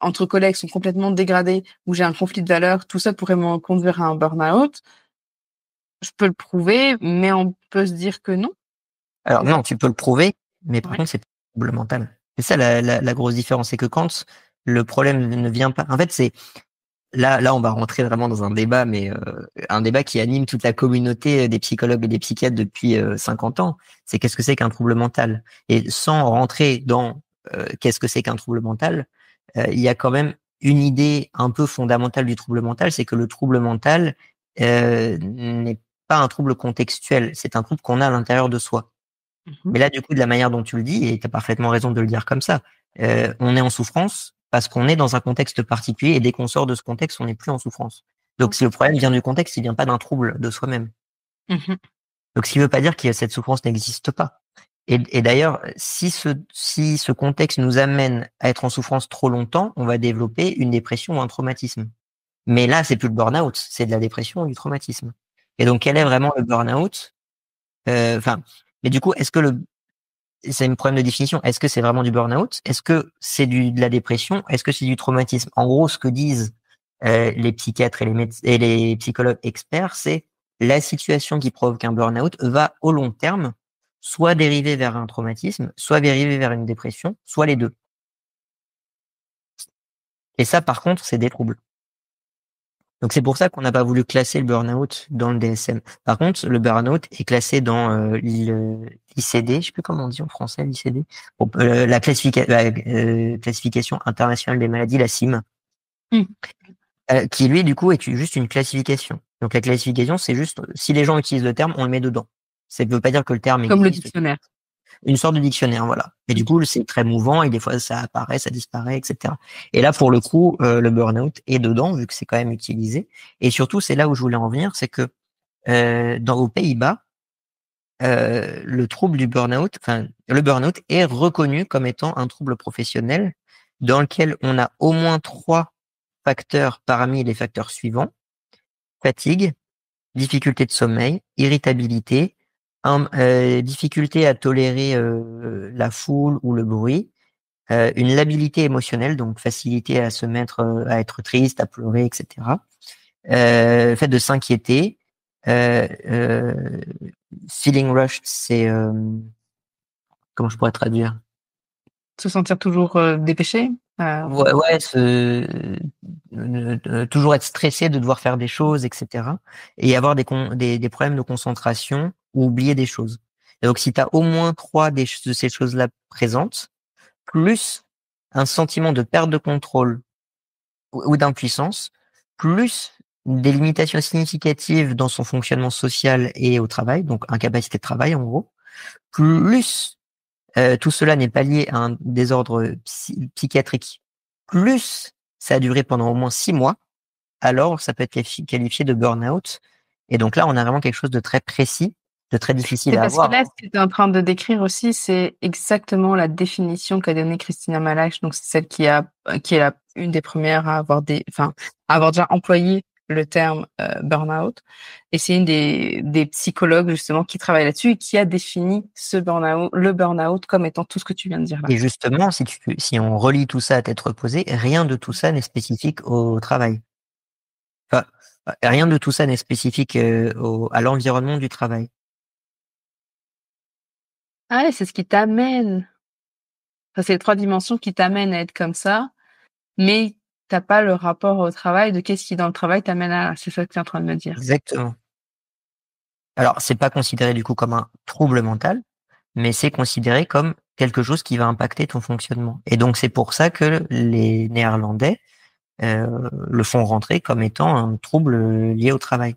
entre collègues sont complètement dégradés, où j'ai un conflit de valeurs, tout ça pourrait me conduire à un burn-out. Je peux le prouver, mais on peut se dire que non. Alors non, tu peux le prouver, mais par contre, c'est pas un trouble mental. C'est ça la grosse différence, c'est que quand le problème ne vient pas... En fait, là, on va rentrer vraiment dans un débat, mais un débat qui anime toute la communauté des psychologues et des psychiatres depuis 50 ans. C'est qu'est-ce que c'est qu'un trouble mental? Et sans rentrer dans qu'est-ce que c'est qu'un trouble mental, il y a quand même une idée un peu fondamentale du trouble mental, c'est que le trouble mental n'est pas un trouble contextuel, c'est un trouble qu'on a à l'intérieur de soi. Mhm. Mais là, du coup, de la manière dont tu le dis, et tu as parfaitement raison de le dire comme ça, on est en souffrance parce qu'on est dans un contexte particulier et dès qu'on sort de ce contexte, on n'est plus en souffrance. Donc, si le problème vient du contexte, il vient pas d'un trouble de soi-même. Mhm. Donc, ce qui veut pas dire que cette souffrance n'existe pas. Et d'ailleurs, si ce contexte nous amène à être en souffrance trop longtemps, on va développer une dépression ou un traumatisme. Mais là, c'est plus le burn-out, c'est de la dépression ou du traumatisme. Et donc, quel est vraiment le burn-out? Enfin, mais du coup, est-ce que c'est un problème de définition. Est-ce que c'est vraiment du burn-out? Est-ce que c'est de la dépression? Est-ce que c'est du traumatisme? En gros, ce que disent les psychiatres et et les psychologues experts, c'est la situation qui provoque un burn-out va au long terme soit dériver vers un traumatisme, soit dériver vers une dépression, soit les deux. Et ça, par contre, c'est des troubles. Donc c'est pour ça qu'on n'a pas voulu classer le burn-out dans le DSM. Par contre, le burn-out est classé dans l'ICD, je sais plus comment on dit en français, l'ICD, bon, la classification internationale des maladies, la CIM, Mhm. qui lui du coup est juste une classification. Donc la classification, c'est juste si les gens utilisent le terme, on le met dedans. Ça ne veut pas dire que le terme Comme le existe. dictionnaire. Une sorte de dictionnaire, voilà. Et du coup, c'est très mouvant et des fois ça apparaît, ça disparaît, etc. Et là, pour le coup, le burn-out est dedans vu que c'est quand même utilisé. Et surtout, c'est là où je voulais en venir, c'est que aux Pays-Bas, le trouble du burn-out, enfin le burn-out est reconnu comme étant un trouble professionnel dans lequel on a au moins 3 facteurs parmi les facteurs suivants: fatigue, difficulté de sommeil, irritabilité, difficulté à tolérer la foule ou le bruit, une labilité émotionnelle, donc facilité à se mettre, à être triste, à pleurer, etc. Le fait de s'inquiéter, euh, euh, feeling rush, c'est comment je pourrais traduire? Se sentir toujours dépêché. Ouais, ouais, toujours être stressé de devoir faire des choses, etc. Et avoir des problèmes de concentration ou oublier des choses. Et donc, si tu as au moins 3 de ces choses-là présentes, plus un sentiment de perte de contrôle ou d'impuissance, plus des limitations significatives dans son fonctionnement social et au travail, donc incapacité de travail en gros, plus tout cela n'est pas lié à un désordre psychiatrique, plus ça a duré pendant au moins 6 mois, alors ça peut être qualifié de burn-out. Et donc là, on a vraiment quelque chose de très précis, de très difficile C'est à parce que là, avoir. ce que tu es en train de décrire aussi, c'est exactement la définition qu'a donnée Christina Malach. Donc, c'est celle qui est une des premières à à avoir déjà employé le terme burn-out. Et c'est une des psychologues, justement, qui travaille là-dessus et qui a défini le burn-out comme étant tout ce que tu viens de dire là. Et justement, si on relie tout ça à tête reposée, rien de tout ça n'est spécifique au travail. Enfin, rien de tout ça n'est spécifique à l'environnement du travail. Ah ouais, c'est ce qui t'amène. Enfin, c'est les 3 dimensions qui t'amènent à être comme ça, mais t'as pas le rapport au travail de qu'est-ce qui, dans le travail, t'amène à c'est ça que tu es en train de me dire. Exactement. Alors, c'est pas considéré du coup comme un trouble mental, mais c'est considéré comme quelque chose qui va impacter ton fonctionnement. Et donc, c'est pour ça que les Néerlandais le font rentrer comme étant un trouble lié au travail.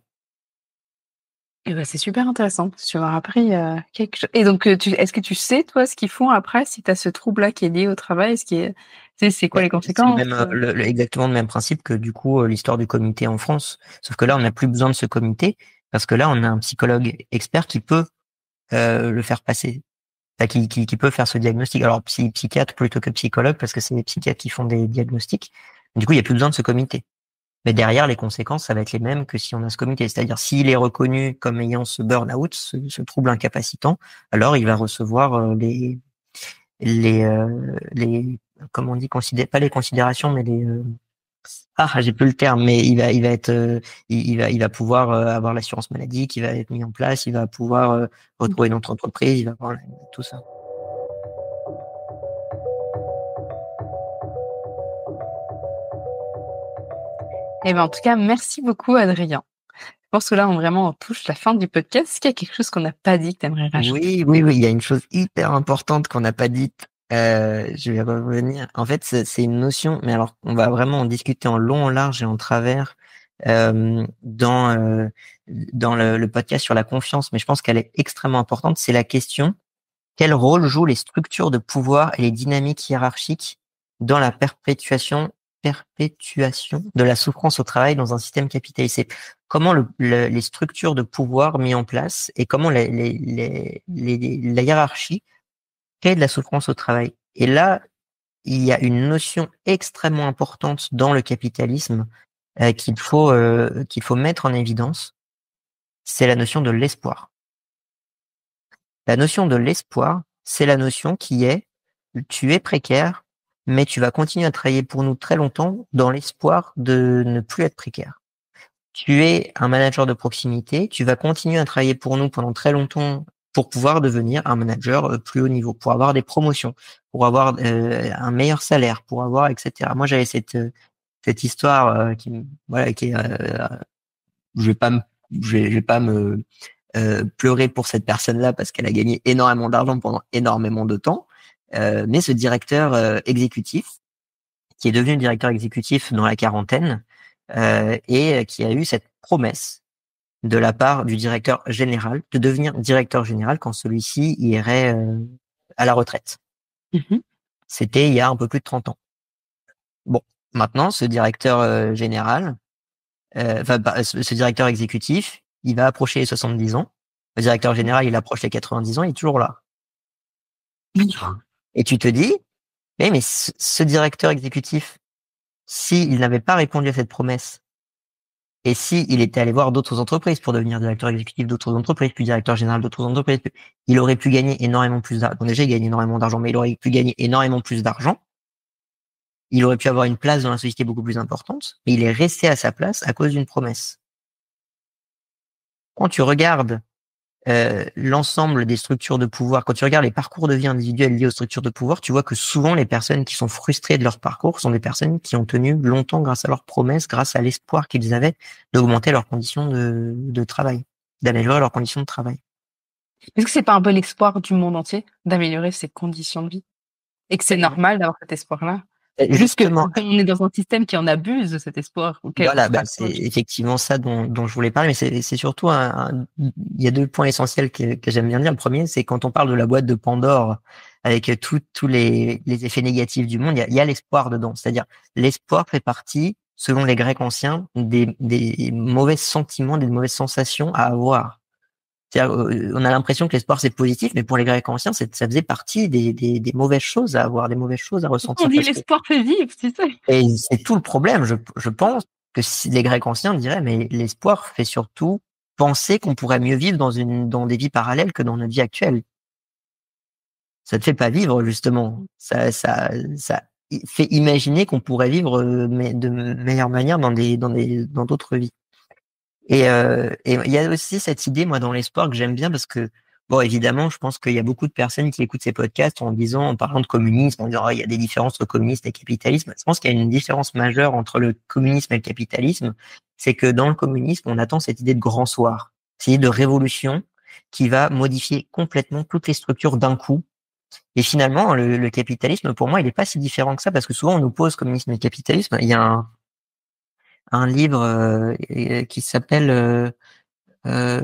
Et bah, c'est super intéressant. Tu m'as appris, quelque chose et donc, est-ce que tu sais, toi, ce qu'ils font après si tu as ce trouble-là qui est lié au travail? Est-ce qui est tu sais, c'est quoi Ben, les c'est le conséquences? même, exactement le même principe que du coup l'histoire du comité en France. Sauf que là, on n'a plus besoin de ce comité parce que là, on a un psychologue expert qui peut le faire passer, enfin, qui peut faire ce diagnostic. Alors, psychiatre plutôt que psychologue parce que c'est les psychiatres qui font des diagnostics. Du coup, il n'y a plus besoin de ce comité. Mais derrière, les conséquences, ça va être les mêmes que si on a ce comité. C'est-à-dire, s'il est reconnu comme ayant ce burn-out, ce trouble incapacitant, alors il va recevoir les, comment on dit, pas les considérations, mais j'ai plus le terme, mais il va être, il va pouvoir avoir l'assurance maladie qui va être mis en place, il va pouvoir retrouver une autre entreprise, il va avoir tout ça. Et ben, en tout cas, merci beaucoup, Adrien. Je pense que là, on touche la fin du podcast. Est-ce qu'il y a quelque chose qu'on n'a pas dit que tu aimerais rajouter? Oui, oui, oui, il y a une chose hyper importante qu'on n'a pas dite. Je vais revenir. En fait, c'est une notion, mais alors on va vraiment en discuter en long, en large et en travers dans le podcast sur la confiance. Mais je pense qu'elle est extrêmement importante. C'est la question: quel rôle jouent les structures de pouvoir et les dynamiques hiérarchiques dans la perpétuation de la souffrance au travail dans un système capitaliste? C'est comment les structures de pouvoir mis en place et comment la hiérarchie crée de la souffrance au travail. Et là, il y a une notion extrêmement importante dans le capitalisme qu'il faut mettre en évidence, c'est la notion de l'espoir. La notion de l'espoir, c'est la notion qui est: tu es précaire, mais tu vas continuer à travailler pour nous très longtemps dans l'espoir de ne plus être précaire. Tu es un manager de proximité, tu vas continuer à travailler pour nous pendant très longtemps pour pouvoir devenir un manager plus haut niveau, pour avoir des promotions, pour avoir un meilleur salaire, pour avoir, etc. Moi, j'avais cette histoire qui est, je vais pas me, je vais pas me pleurer pour cette personne-là parce qu'elle a gagné énormément d'argent pendant énormément de temps. Mais ce directeur exécutif, qui est devenu directeur exécutif dans la quarantaine, et qui a eu cette promesse de la part du directeur général de devenir directeur général quand celui-ci irait à la retraite. Mhm. C'était il y a un peu plus de 30 ans. Bon, maintenant, ce directeur général, ce directeur exécutif, il va approcher les 70 ans. Le directeur général, il approche les 90 ans, il est toujours là. Et tu te dis, mais ce directeur exécutif, s'il n'avait pas répondu à cette promesse, et s'il était allé voir d'autres entreprises pour devenir directeur exécutif d'autres entreprises, puis directeur général d'autres entreprises, il aurait pu gagner énormément plus d'argent. Bon, déjà, il gagne énormément d'argent, mais il aurait pu gagner énormément plus d'argent. Il aurait pu avoir une place dans la société beaucoup plus importante, mais il est resté à sa place à cause d'une promesse. Quand tu regardes l'ensemble des structures de pouvoir, quand tu regardes les parcours de vie individuels liés aux structures de pouvoir, tu vois que souvent les personnes qui sont frustrées de leur parcours sont des personnes qui ont tenu longtemps grâce à leurs promesses, grâce à l'espoir qu'ils avaient d'augmenter leurs conditions de travail, d'améliorer leurs conditions de travail. Est-ce que c'est pas un peu l'espoir du monde entier d'améliorer ses conditions de vie? Et que c'est normal d'avoir cet espoir-là? C'est juste que Justement, on est dans un système qui en abuse de cet espoir auquel on voilà, se c'est raccroche. effectivement ça dont je voulais parler, mais c'est surtout il y a deux points essentiels que j'aime bien dire. Le premier, c'est quand on parle de la boîte de Pandore avec tous les effets négatifs du monde, il y a l'espoir dedans. C'est-à-dire, l'espoir fait partie, selon les Grecs anciens, des mauvais sentiments, des mauvaises sensations à avoir. C'est-à-dire, on a l'impression que l'espoir c'est positif, mais pour les Grecs anciens, ça faisait partie des mauvaises choses à avoir, des mauvaises choses à On ressentir, dit parce que l'espoir fait vivre, tu sais? et c'est tout le problème. Je pense que si les Grecs anciens diraient, mais l'espoir fait surtout penser qu'on pourrait mieux vivre dans des vies parallèles que dans notre vie actuelle. Ça te fait pas vivre, justement. Ça fait imaginer qu'on pourrait vivre mais de meilleure manière dans d'autres vies. Et il y a aussi cette idée, moi, dans l'espoir que j'aime bien parce que, bon, évidemment, je pense qu'il y a beaucoup de personnes qui écoutent ces podcasts en parlant de communisme, en disant, ah, il y a des différences entre communisme et capitalisme. Je pense qu'il y a une différence majeure entre le communisme et le capitalisme. C'est que dans le communisme, on attend cette idée de grand soir, cette idée de révolution qui va modifier complètement toutes les structures d'un coup. Et finalement, le capitalisme, pour moi, il n'est pas si différent que ça parce que souvent, on oppose communisme et capitalisme. Il y a un livre qui s'appelle euh,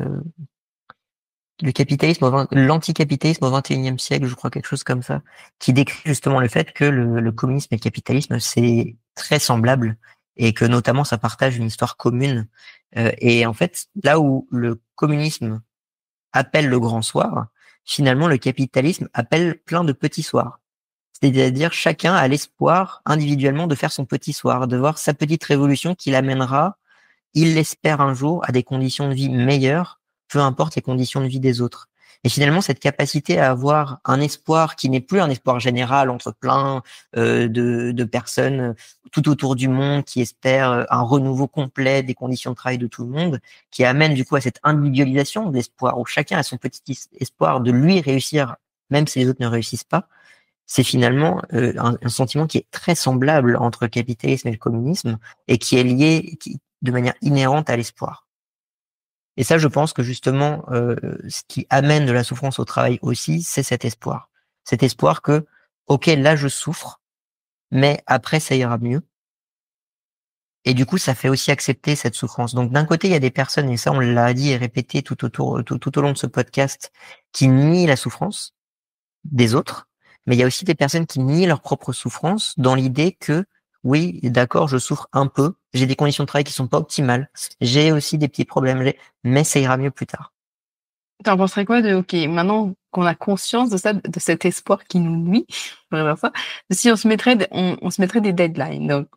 le capitalisme, l'anticapitalisme au XXIe siècle, je crois, quelque chose comme ça, qui décrit justement le fait que le communisme et le capitalisme, c'est très semblable et que notamment ça partage une histoire commune. Et en fait, là où le communisme appelle le grand soir, finalement, le capitalisme appelle plein de petits soirs. C'est-à-dire chacun a l'espoir individuellement de faire son petit soir, de voir sa petite révolution qui l'amènera, il l'espère un jour, à des conditions de vie meilleures, peu importe les conditions de vie des autres. Et finalement, cette capacité à avoir un espoir qui n'est plus un espoir général entre plein de personnes tout autour du monde qui espèrent un renouveau complet des conditions de travail de tout le monde, qui amène du coup à cette individualisation de l'espoir où chacun a son petit espoir de lui réussir, même si les autres ne réussissent pas. c'est finalement un sentiment qui est très semblable entre le capitalisme et le communisme et qui est lié de manière inhérente à l'espoir. Et ça, je pense que justement, ce qui amène de la souffrance au travail aussi, c'est cet espoir. Cet espoir que, ok, là je souffre, mais après ça ira mieux. Et du coup, ça fait aussi accepter cette souffrance. Donc d'un côté, il y a des personnes, et ça on l'a dit et répété tout au long de ce podcast, qui nient la souffrance des autres, mais il y a aussi des personnes qui nient leur propre souffrance dans l'idée que oui, d'accord, je souffre un peu, j'ai des conditions de travail qui sont pas optimales, j'ai aussi des petits problèmes, mais ça ira mieux plus tard. T'en penserais quoi de, ok, maintenant qu'on a conscience de ça, de cet espoir qui nous nuit, on va dire ça, si on se mettrait, on se mettrait des deadlines. Donc,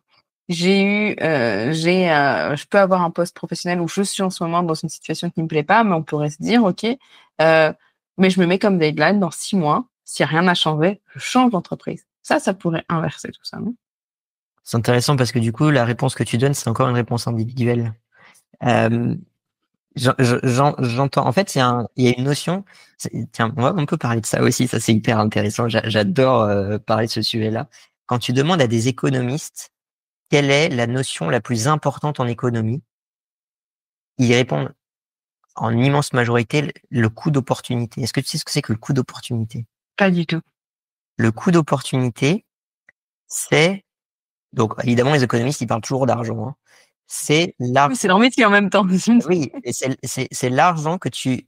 je peux avoir un poste professionnel où je suis en ce moment dans une situation qui me plaît pas, mais on pourrait se dire, ok, mais je me mets comme deadline dans 6 mois. Si rien n'a changé, je change d'entreprise. Ça pourrait inverser tout ça, non? C'est intéressant parce que du coup, la réponse que tu donnes, c'est encore une réponse individuelle. Euh, J'entends. En fait, il y a une notion. Tiens, on peut parler de ça aussi. Ça, c'est hyper intéressant. J'adore parler de ce sujet-là. Quand tu demandes à des économistes quelle est la notion la plus importante en économie, ils répondent en immense majorité le coût d'opportunité. Est-ce que tu sais ce que c'est que le coût d'opportunité? Pas du tout. Le coût d'opportunité, c'est donc évidemment les économistes ils parlent toujours d'argent. Hein. C'est Oui, c'est leur métier en même temps. oui, et c'est l'argent que tu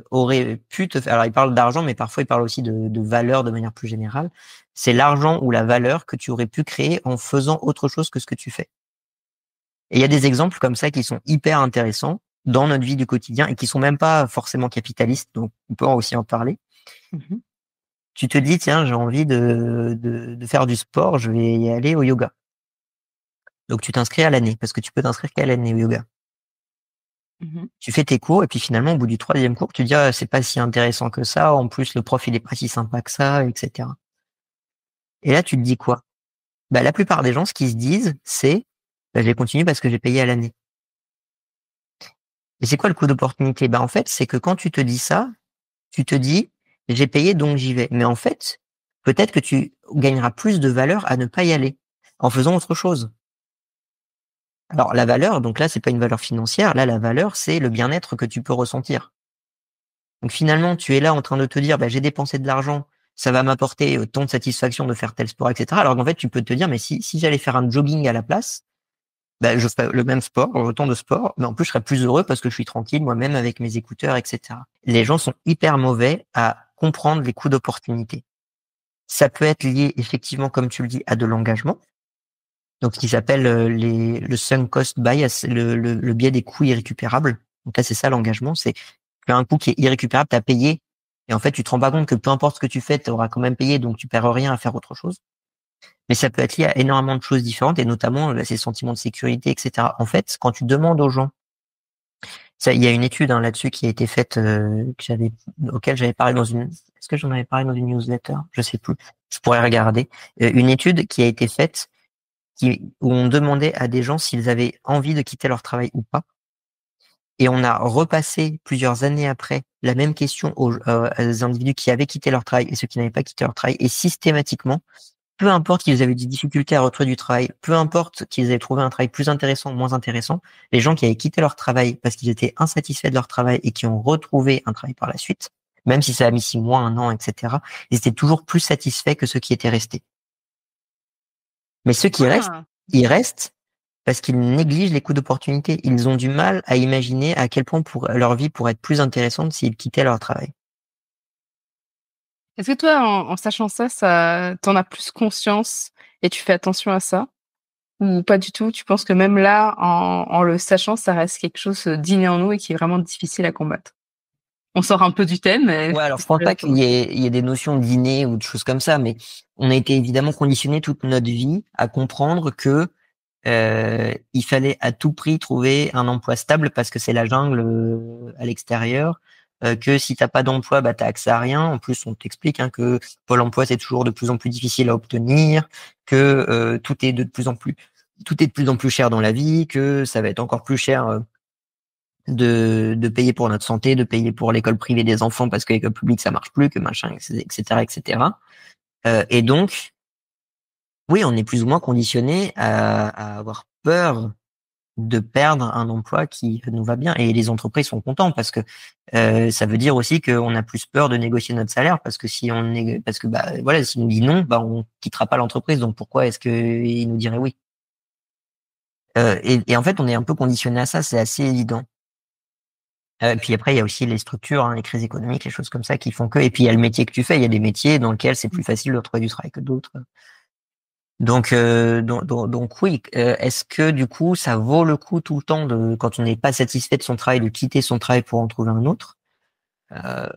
aurais pu te faire. Alors, il parle d'argent, mais parfois il parle aussi de valeur de manière plus générale. C'est l'argent ou la valeur que tu aurais pu créer en faisant autre chose que ce que tu fais. Et il y a des exemples comme ça qui sont hyper intéressants dans notre vie du quotidien et qui sont même pas forcément capitalistes, donc on peut aussi en parler. Mhm. Tu te dis, tiens, j'ai envie de faire du sport, je vais y aller au yoga. Donc tu t'inscris à l'année, parce que tu peux t'inscrire qu'à l'année au yoga. Mhm. Tu fais tes cours et puis finalement au bout du troisième cours tu te dis ah, c'est pas si intéressant que ça, en plus le prof il est pas si sympa que ça, etc. Et là tu te dis quoi? Bah la plupart des gens ce qu'ils se disent c'est bah, je vais continuer parce que j'ai payé à l'année. Et c'est quoi le coût d'opportunité? Bah en fait c'est que quand tu te dis ça, tu te dis j'ai payé donc j'y vais. Mais en fait peut-être que tu gagneras plus de valeur à ne pas y aller en faisant autre chose. Alors la valeur, donc là c'est pas une valeur financière, là la valeur c'est le bien-être que tu peux ressentir. Donc finalement, tu es là en train de te dire, bah, j'ai dépensé de l'argent, ça va m'apporter tant de satisfaction de faire tel sport, etc. Alors qu'en fait, tu peux te dire, mais si j'allais faire un jogging à la place, bah, je ferais le même sport, autant de sport, mais en plus, je serais plus heureux parce que je suis tranquille moi-même avec mes écouteurs, etc. Les gens sont hyper mauvais à comprendre les coûts d'opportunité. Ça peut être lié, effectivement, comme tu le dis, à de l'engagement. Donc, ce qui s'appelle le sunk cost bias, le biais des coûts irrécupérables. Donc là, c'est ça l'engagement, c'est tu as un coût qui est irrécupérable, tu as payé, et en fait, tu te rends pas compte que peu importe ce que tu fais, tu auras quand même payé, donc tu perds rien à faire autre chose. Mais ça peut être lié à énormément de choses différentes, et notamment ces sentiments de sécurité, etc. En fait, quand tu demandes aux gens, ça, il y a une étude là-dessus qui a été faite, auquel j'avais parlé dans une, est-ce que j'en avais parlé dans une newsletter? Je sais plus. Je pourrais regarder. Une étude qui a été faite où on demandait à des gens s'ils avaient envie de quitter leur travail ou pas. Et on a repassé plusieurs années après la même question aux individus qui avaient quitté leur travail et ceux qui n'avaient pas quitté leur travail. Et systématiquement, peu importe qu'ils avaient des difficultés à retrouver du travail, peu importe qu'ils avaient trouvé un travail plus intéressant ou moins intéressant, les gens qui avaient quitté leur travail parce qu'ils étaient insatisfaits de leur travail et qui ont retrouvé un travail par la suite, même si ça a mis 6 mois, 1 an, etc., ils étaient toujours plus satisfaits que ceux qui étaient restés. Mais ceux qui restent, Ah. ils restent parce qu'ils négligent les coûts d'opportunité. Ils ont du mal à imaginer à quel point leur vie pourrait être plus intéressante s'ils quittaient leur travail. Est-ce que toi, en sachant ça, t'en as plus conscience et tu fais attention à ça? Ou pas du tout? Tu penses que même là, en le sachant, ça reste quelque chose d'inné en nous et qui est vraiment difficile à combattre? On sort un peu du thème, mais Ouais, alors je pense pas qu'il y ait des notions d'inné ou de choses comme ça, mais on a été évidemment conditionné toute notre vie à comprendre que il fallait à tout prix trouver un emploi stable parce que c'est la jungle à l'extérieur. Que si t'as pas d'emploi, bah t'as accès à rien. En plus, on t'explique que Pôle emploi c'est toujours de plus en plus difficile à obtenir, que tout est de plus en plus cher dans la vie, que ça va être encore plus cher de payer pour notre santé, de payer pour l'école privée des enfants parce que l'école publique ça marche plus, que machin, etc., etc. Et donc, oui, on est plus ou moins conditionné à avoir peur de perdre un emploi qui nous va bien. Et les entreprises sont contents parce que ça veut dire aussi qu'on a plus peur de négocier notre salaire parce que si on parce que bah voilà, s'il nous dit non, bah on quittera pas l'entreprise. Donc pourquoi est-ce que il nous dirait oui? Et en fait, on est un peu conditionné à ça, c'est assez évident. Puis après, il y a aussi les structures, hein, les crises économiques, les choses comme ça qui font que. Et puis il y a le métier que tu fais. Il y a des métiers dans lesquels c'est plus facile de trouver du travail que d'autres. Donc oui, est-ce que du coup ça vaut le coup tout le temps de quand on n'est pas satisfait de son travail de quitter son travail pour en trouver un autre? Euh,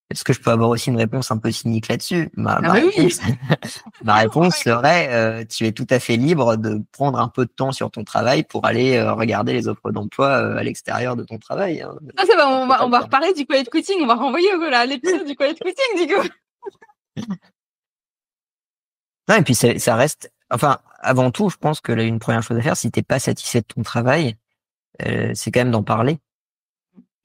Est-ce que je peux avoir aussi une réponse un peu cynique là-dessus? Ah bah oui. Ma réponse serait tu es tout à fait libre de prendre un peu de temps sur ton travail pour aller regarder les offres d'emploi à l'extérieur de ton travail. Hein. Ah, ça va, on va reparler du quiet quitting, on va renvoyer voilà, l'épisode du quiet quitting du coup. Non, et puis ça reste. Enfin, avant tout, je pense que là, une première chose à faire, si t'es pas satisfait de ton travail, c'est quand même d'en parler.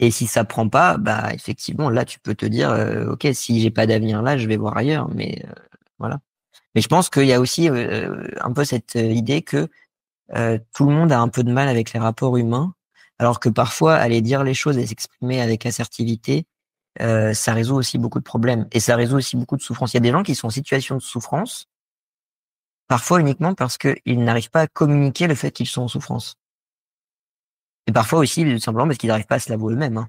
Et si ça prend pas, bah effectivement, là tu peux te dire, ok, si j'ai pas d'avenir là, je vais voir ailleurs. Mais voilà. Mais je pense qu'il y a aussi un peu cette idée que tout le monde a un peu de mal avec les rapports humains, alors que parfois aller dire les choses et s'exprimer avec assertivité, ça résout aussi beaucoup de problèmes et ça résout aussi beaucoup de souffrance. Il y a des gens qui sont en situation de souffrance, parfois uniquement parce qu'ils n'arrivent pas à communiquer le fait qu'ils sont en souffrance. Et parfois aussi, tout simplement parce qu'ils n'arrivent pas à se l'avouer eux-mêmes. Hein.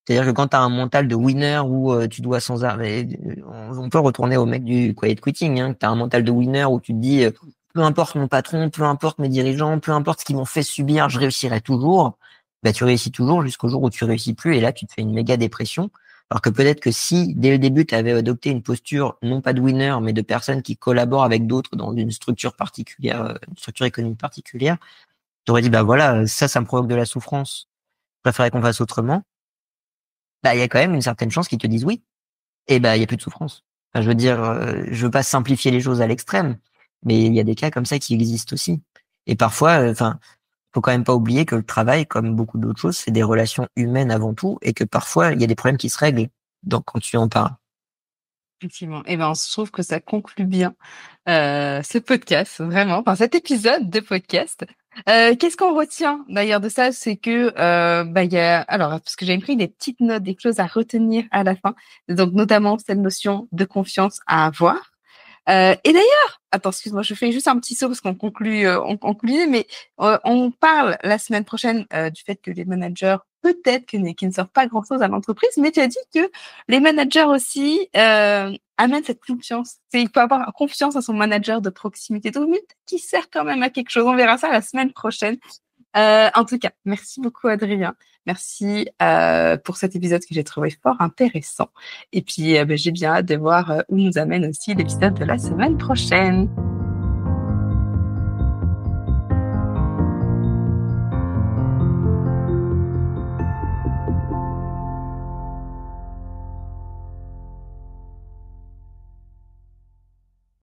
C'est-à-dire que quand tu as un mental de winner où tu dois sans arrêt, on peut retourner au mec du quiet quitting, hein, tu as un mental de winner où tu te dis peu importe mon patron, peu importe mes dirigeants, peu importe ce qu'ils m'ont fait subir, je réussirai toujours. Bah tu réussis toujours jusqu'au jour où tu réussis plus et là tu te fais une méga dépression. Alors que peut-être que si dès le début tu avais adopté une posture non pas de winner mais de personnes qui collaborent avec d'autres dans une structure particulière, une structure économique particulière, tu aurais dit bah voilà, ça me provoque de la souffrance. Je préférerais qu'on fasse autrement. Bah, il y a quand même une certaine chance qu'ils te disent oui. Et bah, il y a plus de souffrance. Enfin, je veux dire, je veux pas simplifier les choses à l'extrême, mais il y a des cas comme ça qui existent aussi. Et parfois, enfin, faut quand même pas oublier que le travail, comme beaucoup d'autres choses, c'est des relations humaines avant tout, et que parfois il y a des problèmes qui se règlent. Donc, quand tu en parles. Effectivement. Et ben, je trouve que ça conclut bien ce podcast, vraiment, enfin cet épisode de podcast. Qu'est-ce qu'on retient d'ailleurs de ça, c'est que bah il y a alors parce que j'avais pris des petites notes, des choses à retenir à la fin, donc notamment cette notion de confiance à avoir. Et d'ailleurs, attends, excuse-moi, je fais juste un petit saut parce qu'on conclut, on conclut, mais on parle la semaine prochaine du fait que les managers peut-être qui ne servent pas grand-chose à l'entreprise, mais tu as dit que les managers aussi amènent cette confiance. C'est il faut avoir confiance à son manager de proximité, donc mais qui sert quand même à quelque chose. On verra ça la semaine prochaine. En tout cas, merci beaucoup Adrien. Merci pour cet épisode que j'ai trouvé fort intéressant. Et puis, j'ai bien hâte de voir où nous amène aussi l'épisode de la semaine prochaine.